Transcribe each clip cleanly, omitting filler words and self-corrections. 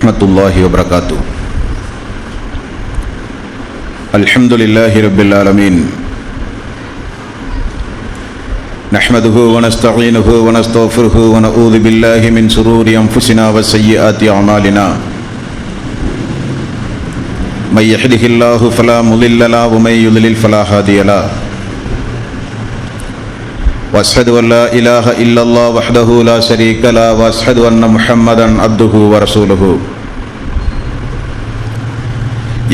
रहमतुल्लाहि व बरकातुहू। अल्हम्दुलिल्लाहि रब्बिल आलमीन। नहमदुहु व नस्तईनुहु व नस्तगफिरुहु व नऊज़ु बिल्लाहि मिन शुरूरि अनफुसिना व सय्यिआति अअमालिना। मन यहदिहिल्लाहु फला मुदिल्ल लहु व मन युद्लिल फला हादिय लहु। वअशहदु अन ला इलाहा इल्लल्लाह वहदहु ला शरीका लहु व अशहदु अन्न मुहम्मदन अब्दुहु व रसूलुहु।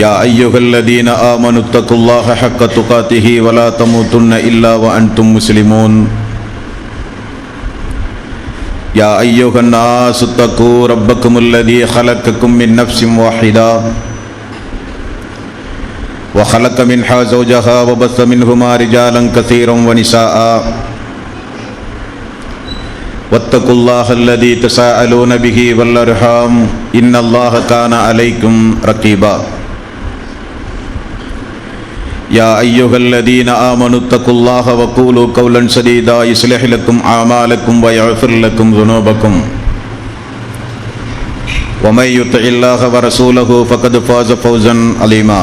या अय्युहल्लज़ीन आमनुत्तकुल्लाह हक़्क़ तुक़ातिही व ला तमूतुन्न इल्ला व अंतुम मुस्लिमून। या अय्युहन्नासुत्तकू रब्बकुमुल्लज़ी खलक़कुम मिन नफ्सिन वाहिदा व खलक़ मिन्हा ज़ौजहा व बस्स मिन्हुमा रिजालन कसीरन व निसाअ वत्तकुल्लाहल्लज़ी तसाअलून बिही वल अर्हाम इन्नल्लाह कान अलैकुम रक़ीबा। या अय्युहल्लज़ीन आमनुत्तकुल्लाह व क़ूलू क़ौलन सदीदा युस्लिह लकुम अअमालकुम व यग़फिर लकुम ज़ुनूबकुम व मन युतिइल्लाह व रसूलहु फ़क़द फ़ाज़ फ़ौज़न अज़ीमा।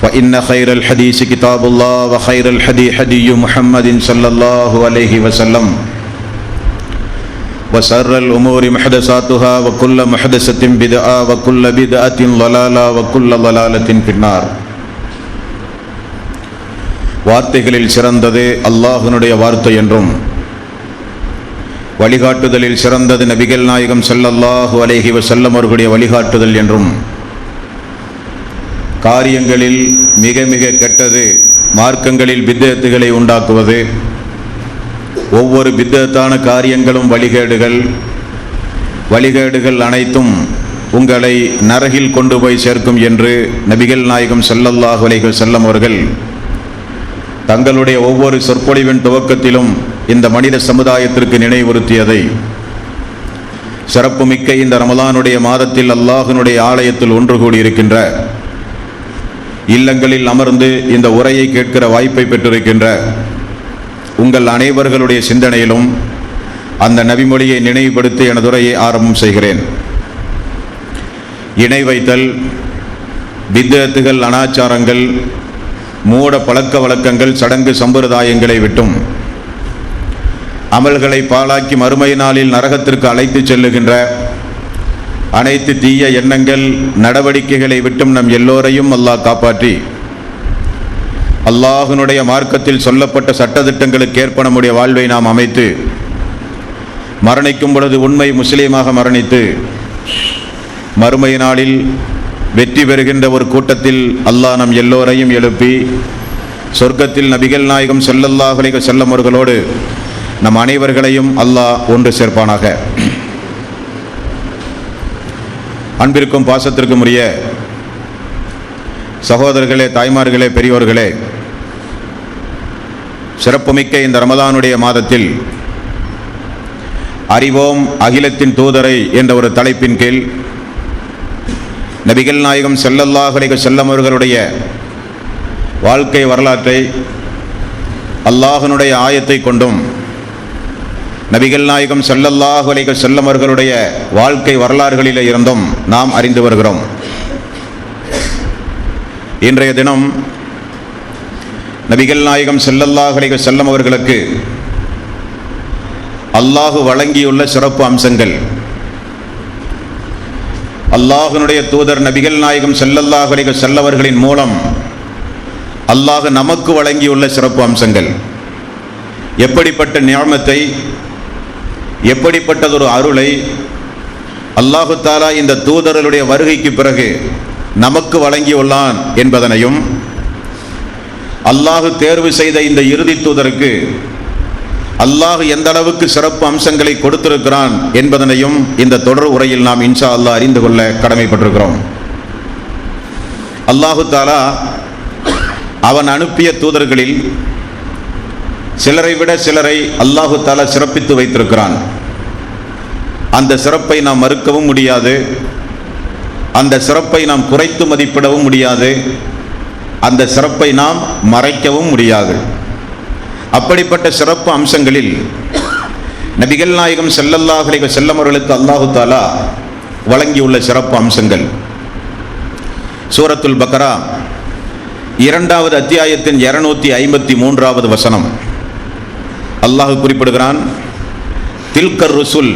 व इन्न खैरल हदीस किताबुल्लाह व खैरल हदी हदी मुहम्मदिन सल्लल्लाहु अलैहि वसल्लम व शर्रल उमूरि मुहदसातुहा व कुल्ल मुहदसतिन बिदअ व कुल्ल बिदअतिन ज़लाला व कुल्ल ज़लालतिन फिन्नार। வார்த்தைகளில் சிறந்தது அல்லாஹ்வினுடைய வார்த்தை என்றும் வழிகாட்டுதலில் சிறந்தது நபிகள் நாயகம் ஸல்லல்லாஹு அலைஹி வஸல்லம் அவர்களுடைய வழிகாட்டுதல் என்றும் காரியங்களில் மிக மிக கெட்டது மார்க்கங்களில் பித்அத்துகளை உண்டாக்குவது, ஒவ்வொரு பித்அத்தான காரியங்களும் வழிகேடுகள் அனைத்தும் உங்களை நரகில் கொண்டு போய் சேர்க்கும் என்று நபிகள் நாயகம் ஸல்லல்லாஹு அலைஹி வஸல்லம் அவர்கள் தங்களுடைய ஒவ்வொரு சொற்பொழிவின் துவக்கத்திலும் இந்த மனித சமுதாயத்திற்கு நினைவுறுத்தியதை சிறப்புமிக்க இந்த ரமலானுடைய மாதத்தில் அல்லாஹ்வினுடைய ஆலயத்தில் ஒன்று கூடியிருக்கின்ற, இல்லங்களில் அமர்ந்து இந்த உரையை கேட்கிற வாய்ப்பை பெற்றிருக்கின்ற உங்கள் அனைவர்களுடைய சிந்தனையிலும் அந்த நபிமொழியை நினைவுபடுத்தி எனது உரையை ஆரம்பம் செய்கிறேன். இணை வைத்தல், பித்அத்துகள், அனாச்சாரங்கள், மூட பழக்க வழக்கங்கள், சடங்கு சம்பிரதாயங்களை விட்டும் அமல்களை பாழாக்கி மறுமை நாளில் நரகத்திற்கு அழைத்து செல்லுகின்ற அனைத்து தீய எண்ணங்கள், நடவடிக்கைகளை விட்டும் நம் எல்லோரையும் அல்லாஹ் காப்பாற்றி அல்லாஹ்வினுடைய மார்க்கத்தில் சொல்லப்பட்ட சட்டதிட்டங்களுக்கு ஏற்ப நம்முடைய வாழ்வை நாம் அமைத்து மரணிக்கும் பொழுது உண்மை முஸ்லீமாக மரணித்து மறுமை நாளில் வெற்றி பெறுகின்ற ஒரு கூட்டத்தில் அல்லாஹ் நம் எல்லோரையும் எழுப்பி சொர்க்கத்தில் நபிகள் நாயகம் ஸல்லல்லாஹு அலைஹி வஸல்லம் அவர்களோடு நம் அனைவர்களையும் அல்லாஹ் ஒன்று சேர்ப்பானாக. அன்பிற்கும் பாசத்திற்கும் உரிய சகோதரர்களே, தாய்மார்களே, பெரியோர்களே, சிறப்புமிக்க இந்த ரமலானுடைய மாதத்தில் அறிவோம் அகிலத்தின் தூதரை என்ற ஒரு தலைப்பின் கீழ் நபிகள் நாயகம் ஸல்லல்லாஹு அலைஹி வஸல்லம் அவர்களுடைய வாழ்க்கை வரலாற்றை அல்லாஹ்வினுடைய ஆயத்தை கொண்டும் நபிகள் நாயகம் ஸல்லல்லாஹு அலைஹி வஸல்லம் அவர்களுடைய வாழ்க்கை வரலாறுகளிலே இருந்தும் நாம் அறிந்து வருகிறோம். இன்றைய தினம் நபிகள் நாயகம் ஸல்லல்லாஹு அலைஹி வஸல்லம் அவர்களுக்கு அல்லாஹ் வழங்கியுள்ள சிறப்பு அம்சங்கள், அல்லாஹ்வினுடைய தூதர் நபிகள் நாயகம் ஸல்லல்லாஹு அலைஹி வஸல்லம் அவர்களின் மூலம் அல்லாஹ் நமக்கு வழங்கியுள்ள சிறப்பு அம்சங்கள், எப்படிப்பட்ட நிஅமத்தை, எப்படிப்பட்டதொரு அருளை அல்லாஹு தஆலா இந்த தூதர்களுடைய வருகைக்கு பிறகு நமக்கு வழங்கியுள்ளான் என்பதனையும், அல்லாஹ் தேர்வு செய்த இந்த இறுதி தூதருக்கு அல்லாஹ் எந்த அளவுக்கு சிறப்பு அம்சங்களை கொடுத்திருக்கிறான் என்பதனையும் இந்த தொடர் உரையில் நாம் இன்ஷா அல்லாஹ் அறிந்து கொள்ள கடமைப்பட்டிருக்கிறோம். அல்லாஹு தஆலா அவன் அனுப்பிய தூதர்களில் சிலரை விட சிலரை அல்லாஹு தஆலா சிறப்பித்து வைத்திருக்கிறான். அந்த சிறப்பை நாம் மறுக்கவும் முடியாது, அந்த சிறப்பை நாம் குறைத்து மதிப்பிடவும் முடியாது, அந்த சிறப்பை நாம் மறைக்கவும் முடியாது. அப்படிப்பட்ட சிறப்பு அம்சங்களில் நபிகள் நாயகம் ஸல்லல்லாஹு அலைஹி வஸல்லம் அவர்களுக்கு அல்லாஹு தஆலா வழங்கியுள்ள சிறப்பு அம்சங்கள். சூரத்துல் பக்ரா 2வது அத்தியாயத்தின் 253வது வசனம் அல்லாஹ் குறிப்பிடுகிறான், தில்கர் ருசுல்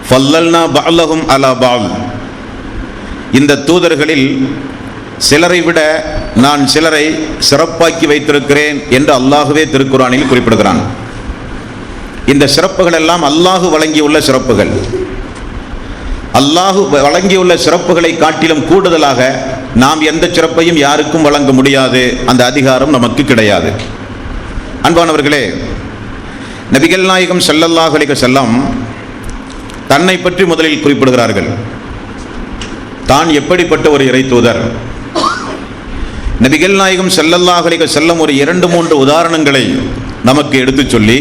ஃபல்லல்னா பஅலஹும் அலா பஅல். இந்த தூதர்களில் சிலரை விட நான் சிலரை சிறப்பாக்கி வைத்திருக்கிறேன் என்று அல்லாஹுவே திருக்குர்ஆனில் குறிப்பிடுகிறான். இந்த சிறப்புகள் எல்லாம் அல்லாஹு வழங்கியுள்ள சிறப்புகள். அல்லாஹு வழங்கியுள்ள சிறப்புகளை காட்டிலும் கூடுதலாக நாம் எந்த சிறப்பையும் யாருக்கும் வழங்க முடியாது. அந்த அதிகாரம் நமக்கு கிடையாது. அன்பானவர்களே, நபிகள் நாயகம் ஸல்லல்லாஹு அலைஹி வஸல்லம் தன்னை பற்றி முதலில் குறிப்பிடுகிறார்கள். தான் எப்படிப்பட்ட ஒரு இறை தூதர். நபிகள் நாயகம் ஸல்லல்லாஹு அலைஹி வஸல்லம் ஒரு 2-3 உதாரணங்களை நமக்கு எடுத்து சொல்லி,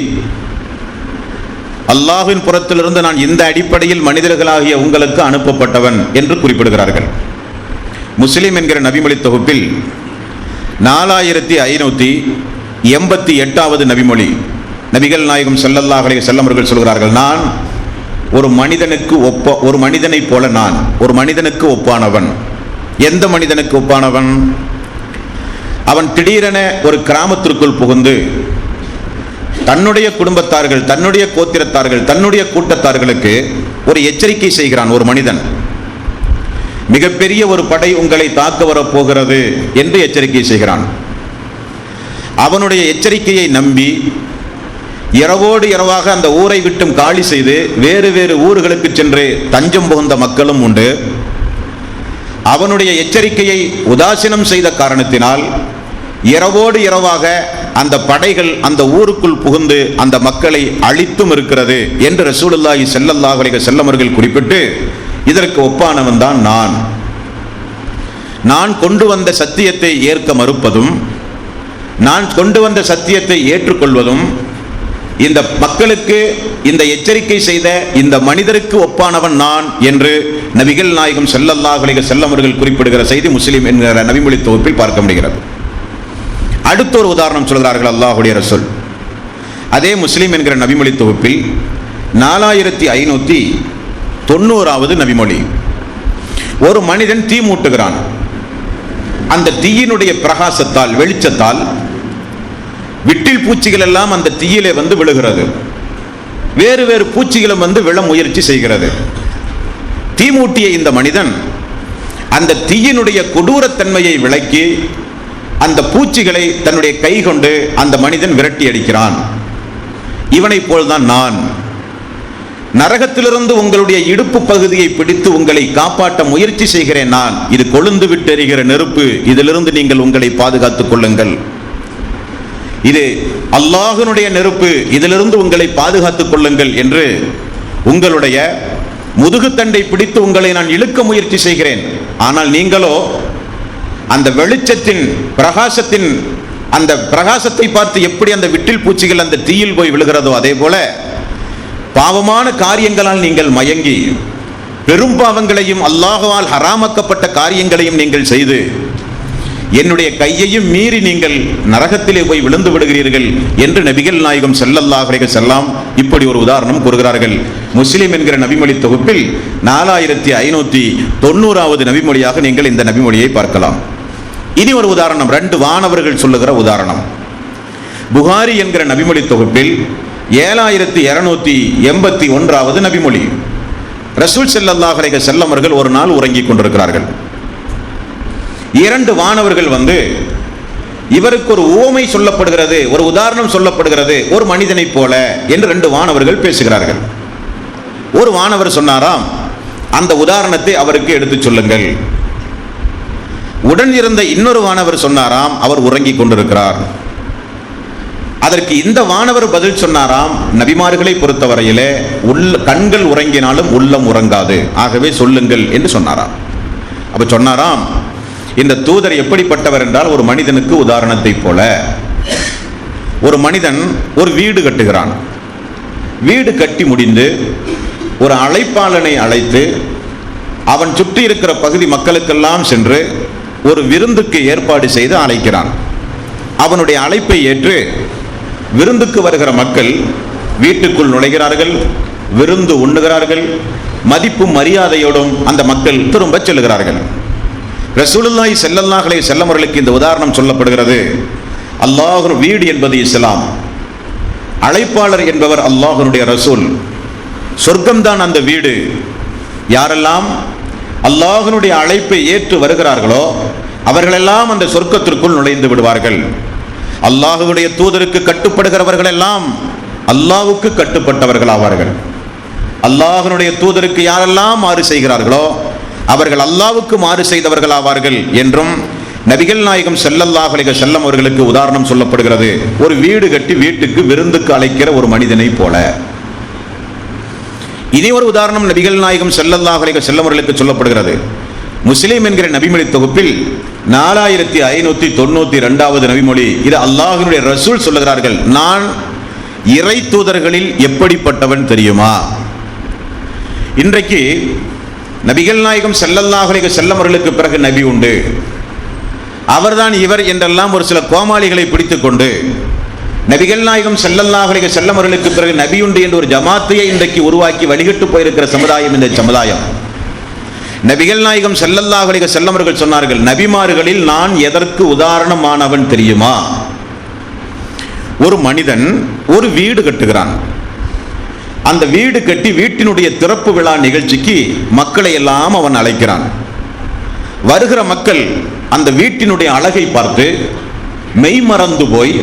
அல்லாஹ்வின் புறத்திலிருந்து நான் இந்த அடிப்படையில் மனிதர்களாகிய உங்களுக்கு அனுப்பப்பட்டவன் என்று குறிப்பிடுகிறார்கள். முஸ்லிம் என்கிற நபிமொழி தொகுப்பில் 4588வது நபிமொழி நபிகள் நாயகம் ஸல்லல்லாஹு அலைஹி வஸல்லம் அவர்கள் சொல்கிறார்கள், நான் ஒரு மனிதனைப் போல நான் ஒரு மனிதனுக்கு ஒப்பானவன். எந்த மனிதனுக்கு ஒப்பானவன்? அவன் திடீரென ஒரு கிராமத்திற்குள் புகுந்து தன்னுடைய குடும்பத்தார்கள், தன்னுடைய கோத்திரத்தார்கள், தன்னுடைய கூட்டத்தார்களுக்கு ஒரு எச்சரிக்கை செய்கிறான். ஒரு மனிதன், மிகப்பெரிய ஒரு படை உங்களை தாக்க வரப்போகிறது என்று எச்சரிக்கை செய்கிறான். அவனுடைய எச்சரிக்கையை நம்பி இரவோடு இரவாக அந்த ஊரை விட்டும் காலி செய்து வேறு வேறு ஊர்களுக்கு சென்று தஞ்சம் புகுந்த மக்களும் உண்டு. அவனுடைய எச்சரிக்கையை உதாசீனம் செய்த காரணத்தினால் இரவோடு இரவாக அந்த படைகள் அந்த ஊருக்குள் புகுந்து அந்த மக்களை அழித்தும் இருக்கிறது என்று ரசூலுல்லாஹி ஸல்லல்லாஹு அலைஹி வஸல்லம் அவர்கள் குறிப்பிட்டு, இதற்கு ஒப்பானவன் தான் நான் கொண்டு வந்த சத்தியத்தை ஏற்க மறுப்பதும் நான் கொண்டு வந்த சத்தியத்தை ஏற்றுக்கொள்வதும் இந்த மக்களுக்கு இந்த எச்சரிக்கை செய்த இந்த மனிதருக்கு ஒப்பானவன் நான் என்று நபிகள் நாயகம் ஸல்லல்லாஹு அலைஹி வஸல்லம் அவர்கள் குறிப்பிடுகிற செய்தி முஸ்லிம் என்கிற நபிமொழி தொகுப்பில் பார்க்க முடிகிறது. அடுத்த ஒரு உதாரணம் சொல்கிறார்கள் அல்லாஹ்வுடைய ரசூல். அதே முஸ்லிம் என்கிற நபிமொழி தொகுப்பில் 4590வது நபிமொழி. ஒரு மனிதன் தீ மூட்டுகிறான். அந்த தீயினுடைய பிரகாசத்தால், வெளிச்சத்தால் விட்டில் பூச்சிகள் எல்லாம் அந்த தீயிலே வந்து விழுகிறது. வேறு வேறு பூச்சிகளும் வந்து விழ முயற்சி செய்கிறது. தீ மூட்டிய இந்த மனிதன் அந்த தீயினுடைய கொடூரத்தன்மையை விளக்கி அந்த பூச்சிகளை தன்னுடைய கை கொண்டு அந்த மனிதன் விரட்டி அடிக்கிறான். இவனைப் போல்தான் நான். நரகத்திலிருந்து உங்களுடைய இடுப்பு பகுதியை பிடித்து உங்களை காப்பாற்ற முயற்சி செய்கிறேன் நான். இது கொழுந்து விட்டெறிகிற நெருப்பு, இதிலிருந்து நீங்கள் உங்களை பாதுகாத்துக் கொள்ளுங்கள். இது அல்லாஹ்வினுடைய நெருப்பு, இதிலிருந்து உங்களை பாதுகாத்துக் கொள்ளுங்கள் என்று உங்களுடைய முதுகுத்தண்டை பிடித்து உங்களை நான் இழுக்க முயற்சி செய்கிறேன். ஆனால் நீங்களோ அந்த வெளிச்சத்தின் பிரகாசத்தின் அந்த பிரகாசத்தை பார்த்து எப்படி அந்த விட்டில் பூச்சிகள் அந்த தீயில் போய் விழுகிறதோ அதே போல பாவமான காரியங்களால் நீங்கள் மயங்கி பெரும் பாவங்களையும் அல்லாஹ்வால் ஹராமாக்கப்பட்ட காரியங்களையும் நீங்கள் செய்து என்னுடைய கையையும் மீறி நீங்கள் நரகத்திலே போய் விழுந்து விடுகிறீர்கள் என்று நபிகள் நாயகம் ஸல்லல்லாஹு அலைஹி வஸல்லம் இப்படி ஒரு உதாரணம் கூறுகிறார்கள். முஸ்லிம் என்கிற நபிமொழி தொகுப்பில் 4590வது நபிமொழியாக நீங்கள் இந்த நபிமொழியை பார்க்கலாம். இனி ஒரு உதாரணம், 2 வானவர்கள் சொல்லுகிற உதாரணம். புகாரி என்கிற நபிமொழி தொகுப்பில் 7281வது நபிமொழி. ரசூல் ஸல்லல்லாஹு அலைஹி வஸல்லம் அவர்கள் ஒரு நாள் உறங்கிக் கொண்டிருக்கிறார்கள். 2 வானவர்கள் வந்து இவருக்கு ஒரு உவமை சொல்லப்படுகிறது, ஒரு உதாரணம் சொல்லப்படுகிறது, ஒரு மனிதனைப் போல என்று 2 வானவர்கள் பேசுகிறார்கள். ஒரு வானவர் சொன்னாராம், அந்த உதாரணத்தை அவருக்கு எடுத்துச் சொல்லுங்கள். உடன் இருந்த இன்னொரு வானவர் சொன்னாராம், அவர் உறங்கிக் கொண்டிருக்கிறார். அதற்கு இந்த வானவர் பதில் சொன்னாராம், நபிமார்களை பொறுத்தவரையிலே கண்கள் உறங்கினாலும் உள்ளம் உறங்காது, ஆகவே சொல்லுங்கள் என்று சொன்னாராம். அப்ப சொன்னாராம், இந்த தூதர் எப்படிப்பட்டவர் என்றால் ஒரு மனிதனுக்கு உதாரணத்தை போல. ஒரு மனிதன் ஒரு வீடு கட்டுகிறான். வீடு கட்டி முடிந்து ஒரு அழைப்பாளனை அழைத்து அவன் சுற்றி இருக்கிற பகுதி மக்களுக்கெல்லாம் சென்று ஒரு விருந்துக்கு ஏற்பாடு செய்து அழைக்கிறான். அவனுடைய அழைப்பை ஏற்று விருந்துக்கு வருகிற மக்கள் வீட்டுக்குள் நுழைகிறார்கள், விருந்து உண்ணுகிறார்கள், மதிப்பும் மரியாதையோடும் அந்த மக்கள் திரும்ப செல்லுகிறார்கள். ரசூலுல்லாஹி ஸல்லல்லாஹு அலைஹி வஸல்லம் அவர்களுக்கு இந்த உதாரணம் சொல்லப்படுகிறது. அல்லாஹ்வுடைய வீடு என்பது இஸ்லாம், அழைப்பாளர் என்பவர் அல்லாஹ்வுடைய ரசூல். சொர்க்கம்தான் அந்த வீடு. யாரெல்லாம் அல்லாஹ்வுடைய அழைப்பை ஏற்று வருகிறார்களோ அவர்களெல்லாம் அந்த சொர்க்கத்திற்குள் நுழைந்து விடுவார்கள். அல்லாஹ்வுடைய தூதருக்கு கட்டுப்படுகிறவர்கள் எல்லாம் அல்லாஹ்வுக்கு கட்டுப்பட்டவர்கள் ஆவார்கள். அல்லாஹ்வுடைய தூதருக்கு யாரெல்லாம் மாறு செய்கிறார்களோ அவர்கள் அல்லாஹ்வுக்கு மாறு செய்தவர்கள் ஆவார்கள் என்றும் நபிகள் நாயகம் ஸல்லல்லாஹு அலைஹி வஸல்லம் அவர்களுக்கு உதாரணம் சொல்லப்படுகிறது. ஒரு வீடு கட்டி வீட்டுக்கு விருந்துக்கு அழைக்கிற ஒரு மனிதனை போல. இனி ஒரு உதாரணம் நபிகள் நாயகம் ஸல்லல்லாஹு அலைஹி வஸல்லம் அவர்களுக்கு சொல்லப்படுகிறது. முஸ்லிம் என்கிற நபிமொழி தொகுப்பில் 4592வது நபிமொழி. இது அல்லாஹ்வுடைய ரசூல் சொல்லுகிறார்கள், நான் இறை தூதர்களில் எப்படிப்பட்டவன் தெரியுமா? இன்றைக்கு நபிகள் நாயகம் ஸல்லல்லாஹு அலைஹி வஸல்லம் அவர்களுக்கு பிறகு நபி உண்டு, அவர்தான் இவர் என்றெல்லாம் ஒரு சில கோமாளிகளை பிடித்துக் கொண்டு நபிகள் நாயகம் ஸல்லல்லாஹு அலைஹி வஸல்லம் அவர்களுக்கு பிறகு நபி உண்டு என்ற ஒரு ஜமாத்தையை இன்றைக்கு உருவாக்கி வழிகட்டு போயிருக்கிற சமுதாயம் இந்த சமுதாயம். நபிகள் நாயகம் ஸல்லல்லாஹு அலைஹி வஸல்லம் அவர்கள் சொன்னார்கள், நபிமார்களில் நான் எதற்கு உதாரணமானவன் தெரியுமா? ஒரு மனிதன் ஒரு வீடு கட்டுகிறான். அந்த வீடு கட்டி வீட்டினுடைய திறப்பு விழா நிகழ்ச்சிக்கு மக்களை எல்லாம் அவன் அழைக்கிறான். வருகிற மக்கள் அந்த வீட்டினுடைய அழகை பார்த்து மெய்மறந்து போய்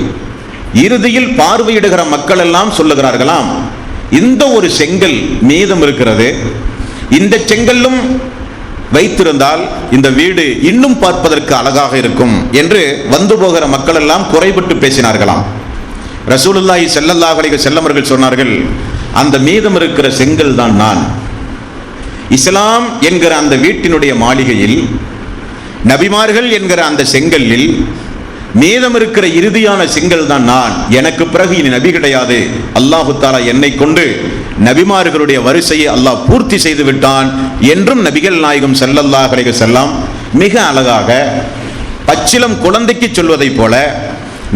இறுதியில் பார்வையிடுகிற மக்கள் எல்லாம் சொல்லுகிறார்களாம், இந்த ஒரு செங்கல் மீதம் இருக்கிறது, இந்த செங்கல்லும் வைத்திருந்தால் இந்த வீடு இன்னும் பார்ப்பதற்கு அழகாக இருக்கும் என்று வந்து போகிற மக்கள் எல்லாம் குறைபட்டு பேசினார்களாம். ரசூலுல்லாஹி ஸல்லல்லாஹு அலைஹி வஸல்லம் அவர்கள் சொன்னார்கள், அந்த மீதம் இருக்கிற செங்கல் தான் நான். இஸ்லாம் என்கிற அந்த வீட்டினுடைய மாளிகையில், நபிமார்கள் என்கிற அந்த செங்கல்லில் மீதம் இருக்கிற இறுதியான செங்கல் தான் நான். எனக்கு பிறகு இனி நபி கிடையாது. அல்லாஹு தஆலா என்னை கொண்டு நபிமார்களுடைய வரிசையை அல்லாஹ் பூர்த்தி செய்து விட்டான் என்றும் நபிகள் நாயகம் ஸல்லல்லாஹு அலைஹி வஸல்லம் மிக அழகாக பச்சிலம் குழந்தைக்கு சொல்வதை போல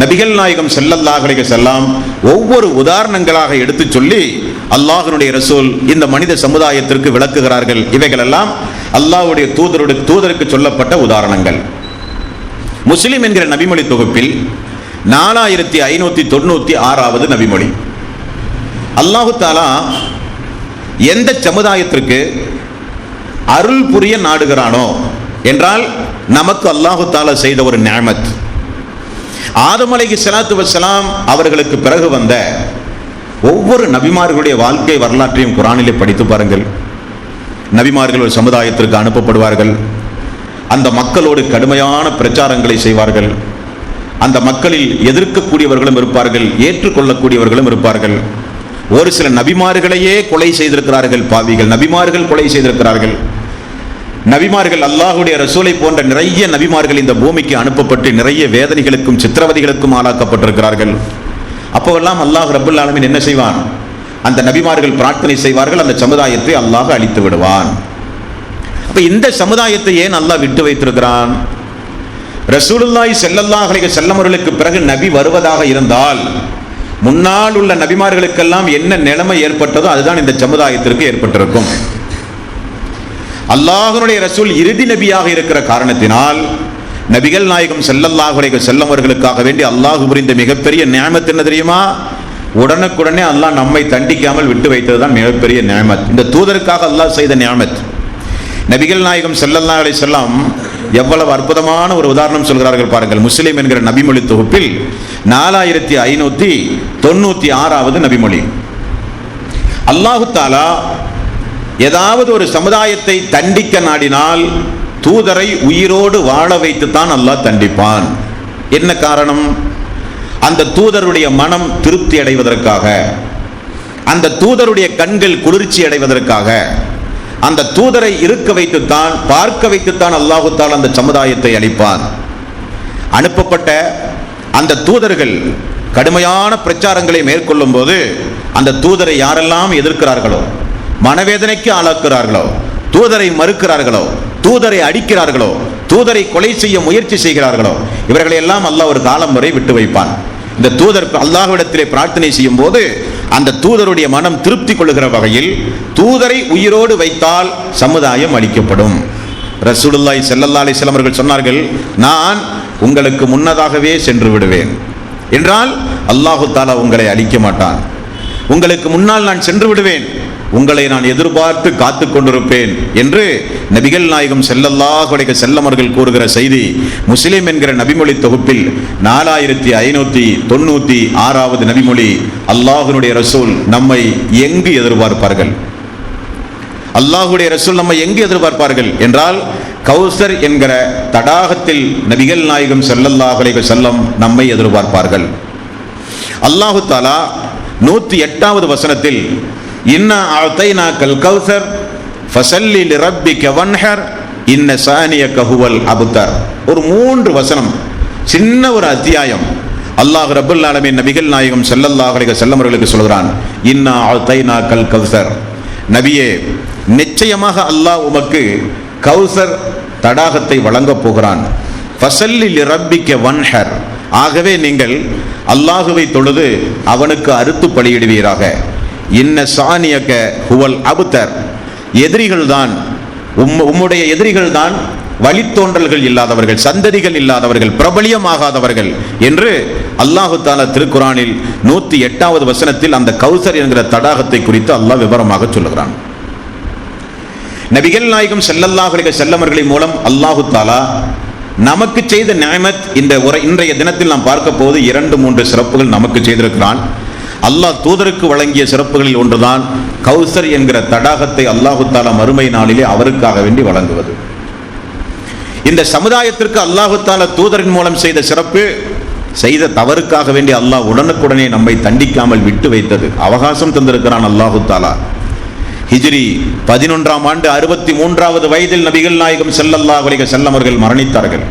நபிகள் நாயகம் ஸல்லல்லாஹு அலைஹி வஸல்லம் ஒவ்வொரு உதாரணங்களாக எடுத்து சொல்லி அல்லாஹ்வுடைய ரசூல் இந்த மனித சமுதாயத்திற்கு விளக்குகிறார்கள். இவைகளெல்லாம் அல்லாஹ்வுடைய தூதருக்கு சொல்லப்பட்ட உதாரணங்கள். முஸ்லிம் என்கிற நபிமொழி தொகுப்பில் 4596வது நபிமொழி. அல்லாஹு தஆலா எந்த சமுதாயத்திற்கு அருள் புரிய நாடுகிறானோ என்றால் நமக்கு அல்லாஹு தஆலா செய்த ஒரு நிஅமத். ஆதம் அலைஹிஸ்ஸலாத்து வஸ்ஸலாம் அவர்களுக்கு பிறகு வந்த ஒவ்வொரு நபிமார்களுடைய வாழ்க்கை வரலாற்றையும் குர்ஆனிலே படித்து பாருங்கள். நபிமார்கள் ஒரு சமுதாயத்திற்கு அனுப்பப்படுவார்கள். அந்த மக்களோடு கடுமையான பிரச்சாரங்களை செய்வார்கள். அந்த மக்களில் எதிர்க்கக்கூடியவர்களும் இருப்பார்கள், ஏற்றுக்கொள்ளக்கூடியவர்களும் இருப்பார்கள். ஒரு சில நபிமார்களையே கொலை செய்திருக்கிறார்கள் பாவிகள். நபிமார்கள் கொலை செய்திருக்கிறார்கள். நபிமார்கள் அல்லாஹ்வுடைய ரசூலை போன்ற நிறைய நபிமார்கள் இந்த பூமிக்கு அனுப்பப்பட்டு நிறைய வேதனைகளுக்கும் சித்திரவதைகளுக்கும் ஆளாக்கப்பட்டிருக்கிறார்கள். அப்போவெல்லாம் அல்லாஹ் ரப்பல் ஆலமீன் என்ன செய்வான்? அந்த நபிமார்கள் பிரார்த்தனை செய்வார்கள், அந்த சமுதாயத்தை அல்லாஹ் அழித்து விடுவான். அப்ப இந்த சமுதாயத்தை ஏன் அல்லாஹ் விட்டு வைத்திருக்கிறான்? ரசூலுல்லாஹி ஸல்லல்லாஹு அலைஹி வஸல்லம் அவர்களுக்கு பிறகு நபி வருவதாக இருந்தால் முன்னால் உள்ள நபிமார்களுக்கெல்லாம் என்ன நிலைமை ஏற்பட்டதோ அதுதான் இந்த சமுதாயத்திற்கு ஏற்பட்டிருக்கும். அல்லாஹ்வுடைய ரசூல் இறுதி நபியாக இருக்கிற காரணத்தினால் நபிகள் நாயகம் ஸல்லல்லாஹு அலைஹி வஸல்லம் அவர்களுக்காக வேண்டி அல்லாஹ் புரிந்த மிகப்பெரிய நிஅமத் என்ன தெரியுமா? உடனுக்குடனே அல்லாஹ் நம்மை தண்டிக்காமல் விட்டு வைத்ததுதான் மிகப்பெரிய நிஅமத். இந்த தூதருக்காக அல்லாஹ் செய்த நிஅமத். நபிகள் நாயகம் ஸல்லல்லாஹு அலைஹி வஸல்லம் எவ்வளவு அற்புதமான ஒரு உதாரணம் சொல்கிறார்கள் பாருங்கள். முஸ்லிம் என்கிற நபிமொழி தொகுப்பில் 4596வது நபிமொழி. அல்லாஹு தஆலா ஏதாவது ஒரு சமுதாயத்தை தண்டிக்க நாடினால் தூதரை உயிரோடு வாழ வைத்துத்தான் அல்லாஹ் தண்டிப்பான். என்ன காரணம்? அந்த தூதருடைய மனம் திருப்தி அடைவதற்காக, அந்த தூதருடைய கண்கள் குளிர்ச்சி அடைவதற்காக, அந்த தூதரை இருக்க வைத்துத்தான், பார்க்க வைத்துத்தான் அல்லாஹு தஆலா அந்த சமுதாயத்தை அளிப்பான். அனுப்பப்பட்ட அந்த தூதர்கள் கடுமையான பிரச்சாரங்களை மேற்கொள்ளும் போது அந்த தூதரை யாரெல்லாம் எதிர்க்கிறார்களோ, மனவேதனைக்கு ஆளாக்குகிறார்களோ, தூதரை மறுக்கிறார்களோ, தூதரை அடிக்கிறார்களோ, தூதரை கொலை செய்ய முயற்சி செய்கிறார்களோ, இவர்களை எல்லாம் அல்லாஹ் ஒரு காலம் வரை விட்டு வைப்பான். இந்த தூதர் அல்லாஹ்விடத்திலே பிரார்த்தனை செய்யும் போது அந்த தூதருடைய மனம் திருப்தி கொள்ளுகிற வகையில் தூதரை உயிரோடு வைத்தால் சமுதாயம் அளிக்கப்படும். ரசூலுல்லாஹி ஸல்லல்லாஹு அலைஹி வஸல்லம் அவர்கள் சொன்னார்கள், நான் உங்களுக்கு முன்னதாகவே சென்று விடுவேன் என்றால் அல்லாஹு தஆலா உங்களை அழிக்க மாட்டான். உங்களுக்கு முன்னால் நான் சென்று விடுவேன், உங்களை நான் எதிர்பார்த்து காத்து கொண்டிருப்பேன் என்று நபிகள் நாயகம் ஸல்லல்லாஹு அலைஹி வஸல்லம் அவர்கள் கூறுகிற செய்தி முஸ்லிம் என்கிற நபிமொழி தொகுப்பில் 4596வது நபிமொழி. அல்லாஹ்வுடைய ரசூல் நம்மை எங்கு எதிர்பார்ப்பார்கள்? அல்லாஹ்வுடைய ரசூல் நம்மை எங்கு எதிர்பார்ப்பார்கள் என்றால் கௌசர் என்கிற தடாகத்தில் நபிகள் நாயகம் ஸல்லல்லாஹு அலைஹி வஸல்லம் நம்மை எதிர்பார்ப்பார்கள். அல்லாஹு தஆலா 108வது வசனத்தில் இன்னா அஅதைனாக்கல் கௌசர் ஃபஸல்லி லிரப்பிக வன்ஹர் இன்ன ஸானியக ஹுவல் அப்தர். ஒரு 3 வசனம், சின்ன ஒரு அத்தியாயம். அல்லாஹ் ரப்பல் ஆலமீன் நபிகள் நாயகம் ஸல்லல்லாஹு அலைஹி வஸல்லம் அவர்களுக்கு சொல்கிறான், இன்னா அஅதைனாக்கல் கௌசர், நபியே நிச்சயமாக அல்லாஹ் உமக்கு கௌசர் தடாகத்தை வழங்கப் போகிறான். ஃபஸல்லி லிரப்பிக வன்ஹர், ஆகவே நீங்கள் அல்லாஹுவை தொழுது அவனுக்கு அறுத்து பலியிடுவீராக. இன்ன ஸானியக ஹுவல் அப்தர், எதிரிகள் தான் உம்முடைய எதிரிகள் தான் வழித்தோன்றல்கள் இல்லாதவர்கள், சந்ததிகள் இல்லாதவர்கள், பிரபலியமாகாதவர்கள் என்று அல்லாஹு தஆலா திருக்குரானில் 108வது வசனத்தில் அந்த கௌசர் என்கிற தடாகத்தை குறித்து அல்லாஹ் விவரமாக சொல்லுகிறான். நபிகள் நாயகம் ஸல்லல்லாஹு அலைஹி வஸல்லம் அவர்களின் மூலம் அல்லாஹு தஆலா நமக்கு செய்த நிஅமத் இன்றைய தினத்தில் நாம் பார்க்க போது 2-3 சிறப்புகள் நமக்கு செய்திருக்கிறான். அல்லாஹ் தூதருக்கு வழங்கிய சிறப்புகளில் ஒன்றுதான் கௌசர் என்கிற தடாகத்தை அல்லாஹு தஆலா மறுமை நாளிலே அவருக்காக வேண்டி வழங்குவது. இந்த சமுதாயத்திற்கு அல்லாஹு தஆலா தூதரின் மூலம் செய்த சிறப்பு, செய்த தவறுக்காக வேண்டி அல்லாஹ் உடனுக்குடனே நம்மை தண்டிக்காமல் விட்டு வைத்தது. அவகாசம் தந்திருக்கிறான் அல்லாஹு தஆலா. ஹிஜ்ரி 11ஆம் ஆண்டு 63வது வயதில் நபிகள் நாயகம் ஸல்லல்லாஹு அலைஹி வஸல்லம் அவர்கள் மரணித்தார்கள்.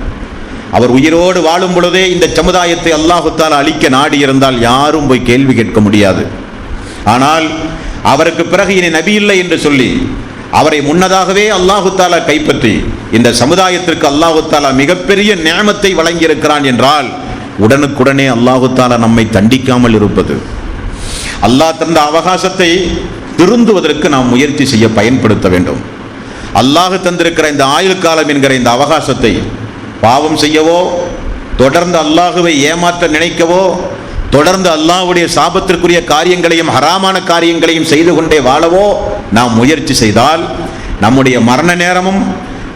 அவர் உயிரோடு வாழும் பொழுதே இந்த சமுதாயத்தை அல்லாஹு தஆலா அழிக்க நாடி இருந்தால் யாரும் போய் கேள்வி கேட்க முடியாது. ஆனால் அவருக்கு பிறகு இனி நபி இல்லை என்று சொல்லி அவரை முன்னதாகவே அல்லாஹு தஆலா கைப்பற்றி இந்த சமுதாயத்திற்கு அல்லாஹு தஆலா மிகப்பெரிய நிஅமத்தை வழங்கியிருக்கிறான் என்றால் உடனுக்குடனே அல்லாஹு தஆலா நம்மை தண்டிக்காமல் இருப்பது. அல்லாஹ் தந்த அவகாசத்தை திருந்துவதற்கு நாம் முயற்சி செய்ய பயன்படுத்த வேண்டும். அல்லாஹ் தந்திருக்கிற இந்த ஆயுள் காலம் என்கிற இந்த அவகாசத்தை பாவம் செய்யவோ, தொடர்ந்து அல்லாஹுவை ஏமாற்ற நினைக்கவோ, தொடர்ந்து அல்லாஹ்வுடைய சாபத்திற்குரிய காரியங்களையும் ஹராமான காரியங்களையும் செய்து கொண்டே வாழவோ நாம் முயற்சி செய்தால் நம்முடைய மரண நேரமும்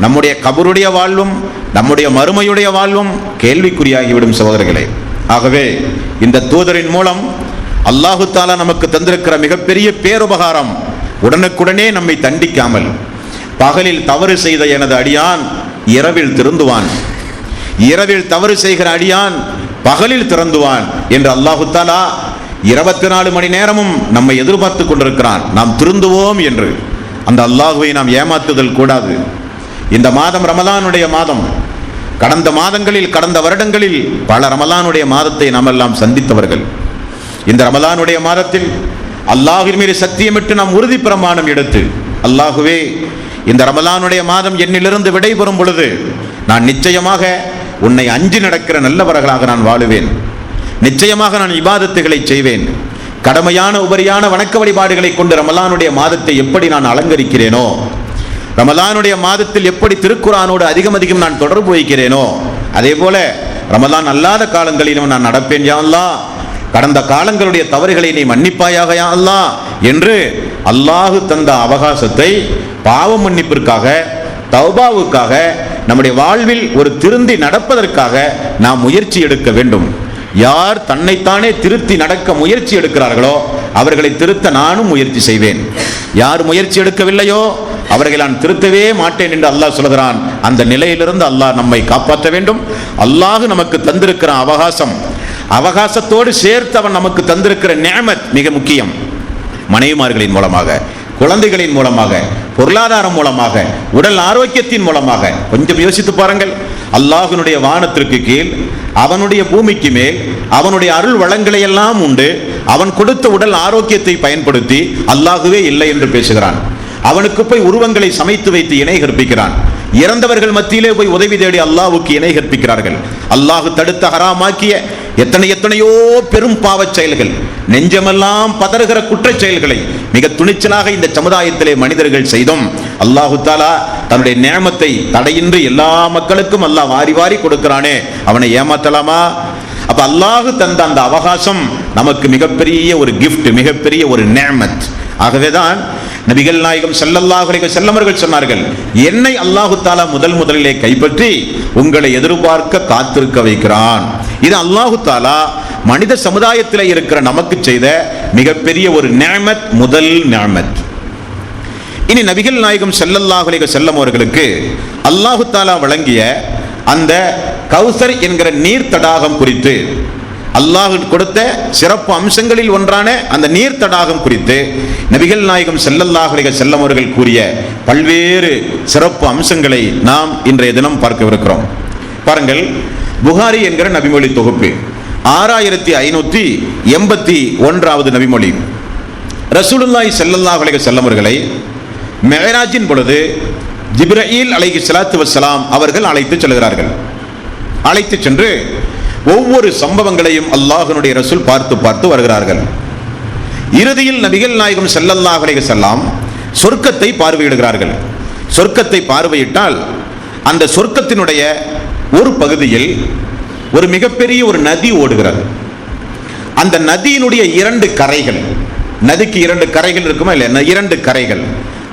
நம்முடைய கபருடைய வாழ்வும் நம்முடைய மறுமையுடைய வாழ்வும் கேள்விக்குறியாகிவிடும் சகோதரர்களே. ஆகவே இந்த தூதரின் மூலம் அல்லாஹு தஆலா நமக்கு தந்திருக்கிற மிகப்பெரிய பேருபகாரம், உடனுக்குடனே நம்மை தண்டிக்காமல், பகலில் தவறு செய்த எனது அடியான் இரவில் திருந்துவான், இரவில் தவறு செய்கிற அடியான் பகலில் திறந்துவான் என்று அல்லாஹு தஆலா 24 மணி நேரமும் நம்மை எதிர்பார்த்து கொண்டிருக்கிறான். நாம் திருந்துவோம் என்று. அந்த அல்லாஹுவை நாம் ஏமாற்றுதல் கூடாது. இந்த மாதம் ரமலானுடைய மாதம். கடந்த மாதங்களில், கடந்த வருடங்களில் பல ரமலானுடைய மாதத்தை நாம் எல்லாம் சந்தித்தவர்கள். இந்த ரமலானுடைய மாதத்தில் அல்லாஹ்வின் மீது சத்தியமிட்டு நாம் உறுதி பிரமாணம் எடுத்து, அல்லாஹுவே இந்த ரமலானுடைய மாதம் என்னிலிருந்து விடைபெறும் பொழுது நான் நிச்சயமாக உன்னை அஞ்சி நடக்கிற நல்லவர்களாக நான் வாழுவேன், நிச்சயமாக நான் இபாதத்துகளை செய்வேன், கடமையான உபரியான வணக்க வழிபாடுகளை கொண்டு ரமலானுடைய மாதத்தை எப்படி நான் அலங்கரிக்கிறேனோ, ரமலானுடைய மாதத்தில் எப்படி திருக்குர்ஆனோடு அதிகம் நான் தொடர்பு வைக்கிறேனோ, அதே போல ரமலான் அல்லாத காலங்களிலும் நான் நடப்பேன் யா அல்லாஹ், கடந்த காலங்களுடைய தவறுகளை நீ மன்னிப்பாயாக யா அல்லாஹ் என்று அல்லாஹ் தந்த அவகாசத்தை பாவ மன்னிப்பிற்காக, தௌபாவுக்காக, நம்முடைய வாழ்வில் ஒரு திருந்தி நடப்பதற்காக நாம் முயற்சி எடுக்க வேண்டும். யார் தன்னைத்தானே திருத்தி நடக்க முயற்சி எடுக்கிறார்களோ அவர்களை திருத்த நானும் முயற்சி செய்வேன். யார் முயற்சி எடுக்கவில்லையோ அவர்களை நான் திருத்தவே மாட்டேன் என்று அல்லாஹ் சொல்கிறான். அந்த நிலையிலிருந்து அல்லாஹ் நம்மை காப்பாற்ற வேண்டும். அல்லாஹ் நமக்கு தந்திருக்கிற அவகாசத்தோடு சேர்த்து அவன் நமக்கு தந்திருக்கிற நிஅமத் மிக முக்கியம். மனைவிமார்களின் மூலமாக, குழந்தைகளின் மூலமாக, பொருளாதாரம் மூலமாக, உடல் ஆரோக்கியத்தின் மூலமாக கொஞ்சம் யோசித்து பாருங்கள். அல்லாஹ்வினுடைய வானத்திற்கு கீழ், அவனுடைய பூமிக்கு மேல் அவனுடைய அருள் வளங்களை எல்லாம் உண்டு. அவன் கொடுத்த உடல் ஆரோக்கியத்தை பயன்படுத்தி அல்லாஹுவே இல்லை என்று பேசுகிறான். அவனுக்கு போய் உருவங்களை சமைத்து வைத்து இணை கற்பிக்கிறான். இறந்தவர்கள் மத்தியிலே போய் உதவி தேடி அல்லாஹ்வுக்கு இணை கற்பிக்கிறார்கள். அல்லாஹ் தடுத்த ஹராமாக்கிய எத்தனையோ பெரும் பாவச் செயல்கள், நெஞ்சமெல்லாம் பதறுகிற குற்றச் செயல்களை மிக துணிச்சலாக இந்த சமுதாயத்திலே மனிதர்கள் செய்தும் அல்லாஹு தஆலா தன்னுடைய நியமத்தை தடையின்றி எல்லா மக்களுக்கும் அல்லாஹ் வாரி வாரி கொடுக்கிறானே, அவனை ஏமாத்தலாமா? அப்ப அல்லாஹ் தந்த அந்த அவகாசம் நமக்கு மிகப்பெரிய ஒரு கிஃப்ட், மிகப்பெரிய ஒரு நியமத். ஆகவேதான் நபிகள் நாயகம் ஸல்லல்லாஹு அலைஹி வஸல்லம் அவர்கள் சொன்னார்கள், என்னை அல்லாஹு தஆலா முதலிலே கைப்பற்றி உங்களை எதிர்பார்க்க காத்திருக்க வைக்கிறான். இது அல்லாஹு தஆலா மனித சமுதாயத்தில் இருக்கிற நமக்கு செய்த மிகப்பெரிய ஒரு நியமத், முதல் நியமத். இனி நபிகள் நாயகம் ஸல்லல்லாஹு அலைஹி வஸல்லம் அவர்களுக்கு அல்லாஹு தஆலா வழங்கிய அந்த கௌசர் என்கிற நீர் தடாகம் குறித்து, அல்லாஹ் கொடுத்த சிறப்பு அம்சங்களில் ஒன்றான அந்த நீர் தடாகம் குறித்து நபிகள் நாயகம் ஸல்லல்லாஹு அலைஹி வஸல்லம் அவர்கள் கூறிய பல்வேறு சிறப்பு அம்சங்களை நாம் இன்றைய தினம் பார்க்கவிருக்கிறோம். பாருங்கள், புகாரி என்கிற நபிமொழி தொகுப்பு 6581வது நபிமொழி. ரசூலுல்லாஹி ஸல்லல்லாஹு அலைஹி வஸல்லம் அவர்களை மிஅராஜின் பொழுது ஜிப்ரீல் அலைஹிஸ்ஸலாத்து வஸ்ஸலாம் அவர்கள் அழைத்து செல்கிறார்கள். அழைத்து சென்று ஒவ்வொரு சம்பவங்களையும் அல்லாஹ்வுடைய ரசூல் பார்த்து வருகிறார்கள். இறுதியில் நபிகள் நாயகம் ஸல்லல்லாஹு அலைஹி வஸல்லம் சொர்க்கத்தை பார்வையிடுகிறார்கள். சொர்க்கத்தை பார்வையிட்டால் அந்த சொர்க்கத்தினுடைய ஒரு பகுதியில் ஒரு மிகப்பெரிய ஒரு நதி ஓடுகிறது. அந்த நதியினுடைய 2 கரைகள், நதிக்கு 2 கரைகள் இருக்குமா இல்லையா, 2 கரைகள்,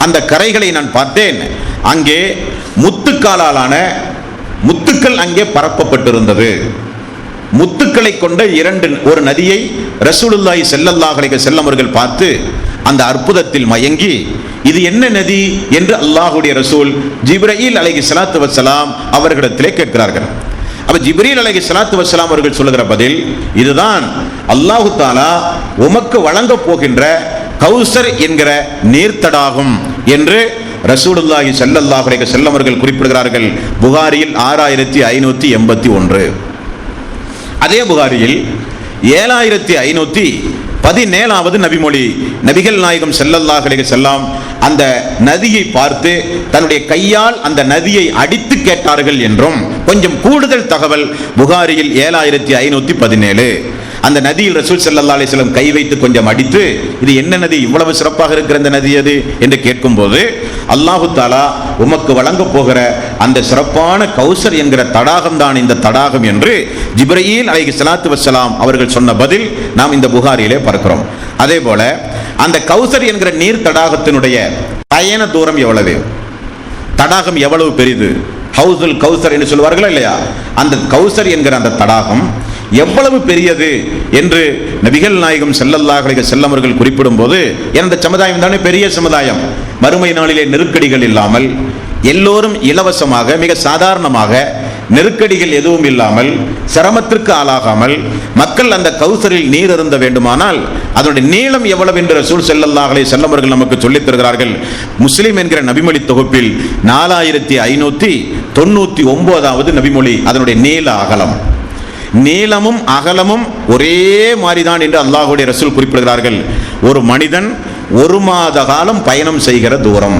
அந்த கரைகளை நான் பார்த்தேன். அங்கே முத்துக்காலான முத்துக்கள் அங்கே பரப்பப்பட்டிருந்தது. முத்துக்களை கொண்ட ஒரு நதியை ரசூலுல்லாஹி ஸல்லல்லாஹு அலைஹி வஸல்லம் அவர்கள் பார்த்து அந்த அற்புதத்தில் மயங்கி, இது என்ன நதி என்று அல்லாஹ்வுடைய ரசூல் ஜிப்ரீல் அலைஹிஸ்ஸலாத்து வஸ்ஸலாம் அவர்களிடத்திலே கேட்கிறார்கள். அப்ப ஜிப்ரீல் அலைஹிஸ்ஸலாத்து வஸ்ஸலாம் அவர்கள் சொல்லுகிற பதில், இதுதான் அல்லாஹு தஆலா உமக்கு வழங்க போகின்ற கௌசர் என்கிற நீர்த்தடாகம் என்று ரசூலுல்லாஹி ஸல்லல்லாஹு அலைஹி வஸல்லம் அவர்கள் குறிப்பிடுகிறார்கள். புகாரியில் 6581. அதே புகாரியில் 7517வது நபிமொழி. நபிகள் நாயகம் ஸல்லல்லாஹு அலைஹி வஸல்லம் அந்த நதியை பார்த்து தன்னுடைய கையால் அந்த நதியை அடித்து கேட்டார்கள் என்றும் கொஞ்சம் கூடுதல் தகவல் புகாரியில் 7517. அந்த நதியில் ரசூல் ஸல்லல்லாஹு அலைஹி வஸல்லம் கை வைத்து கொஞ்சம் அடித்து, இது என்ன நதி, இவ்வளவு சிறப்பாக இருக்கிற இந்த நதி அது என்று கேட்கும்போது, அல்லாஹு தஆலா உமக்கு வழங்க போகிற அந்த சிறப்பான கௌசர் என்கிற தடாகம் தான் இந்த தடாகம் என்று ஜிப்ரீல் அலைஹிஸ்ஸலாத்து வஸ்ஸலாம் அவர்கள் சொன்ன பதில் நாம் இந்த புகாரியிலே பார்க்கிறோம். அதே போல அந்த கௌசர் என்கிற நீர் தடாகத்தினுடைய பயண தூரம் எவ்வளவு, தடாகம் எவ்வளவு பெரிது, ஹவுசுல் கௌசர் என்று சொல்வார்கள் இல்லையா, அந்த கௌசர் என்கிற அந்த தடாகம் எவ்வளவு பெரியது என்று நபிகள் நாயகம் ஸல்லல்லாஹு அலைஹி வஸல்லம் அவர்கள் குறிப்பிடும் போது, இந்த சமுதாயம் தானே பெரிய சமுதாயம், மறுமை நாளிலே நெருக்கடிகள் இல்லாமல் எல்லோரும் இலவசமாக மிக சாதாரணமாக நெருக்கடிகள் எதுவும் இல்லாமல் சிரமத்திற்கு ஆளாகாமல் மக்கள் அந்த கௌசரில் நீர் அருந்த வேண்டுமானால் அதனுடைய நீளம் எவ்வளவு என்று ரசூல் ஸல்லல்லாஹு அலைஹி வஸல்லம் அவர்கள் நமக்கு சொல்லித் தருகிறார்கள். முஸ்லிம் என்கிற நபிமொழி தொகுப்பில் 4599வது நபிமொழி, அதனுடைய நீள அகலம், நீளமும் அகலமும் ஒரே மாதிரிதான் என்று அல்லாஹ்வுடைய ரசூல் குறிப்பிடுகிறார்கள். ஒரு மனிதன் 1 மாத காலம் பயணம் செய்கிற தூரம்.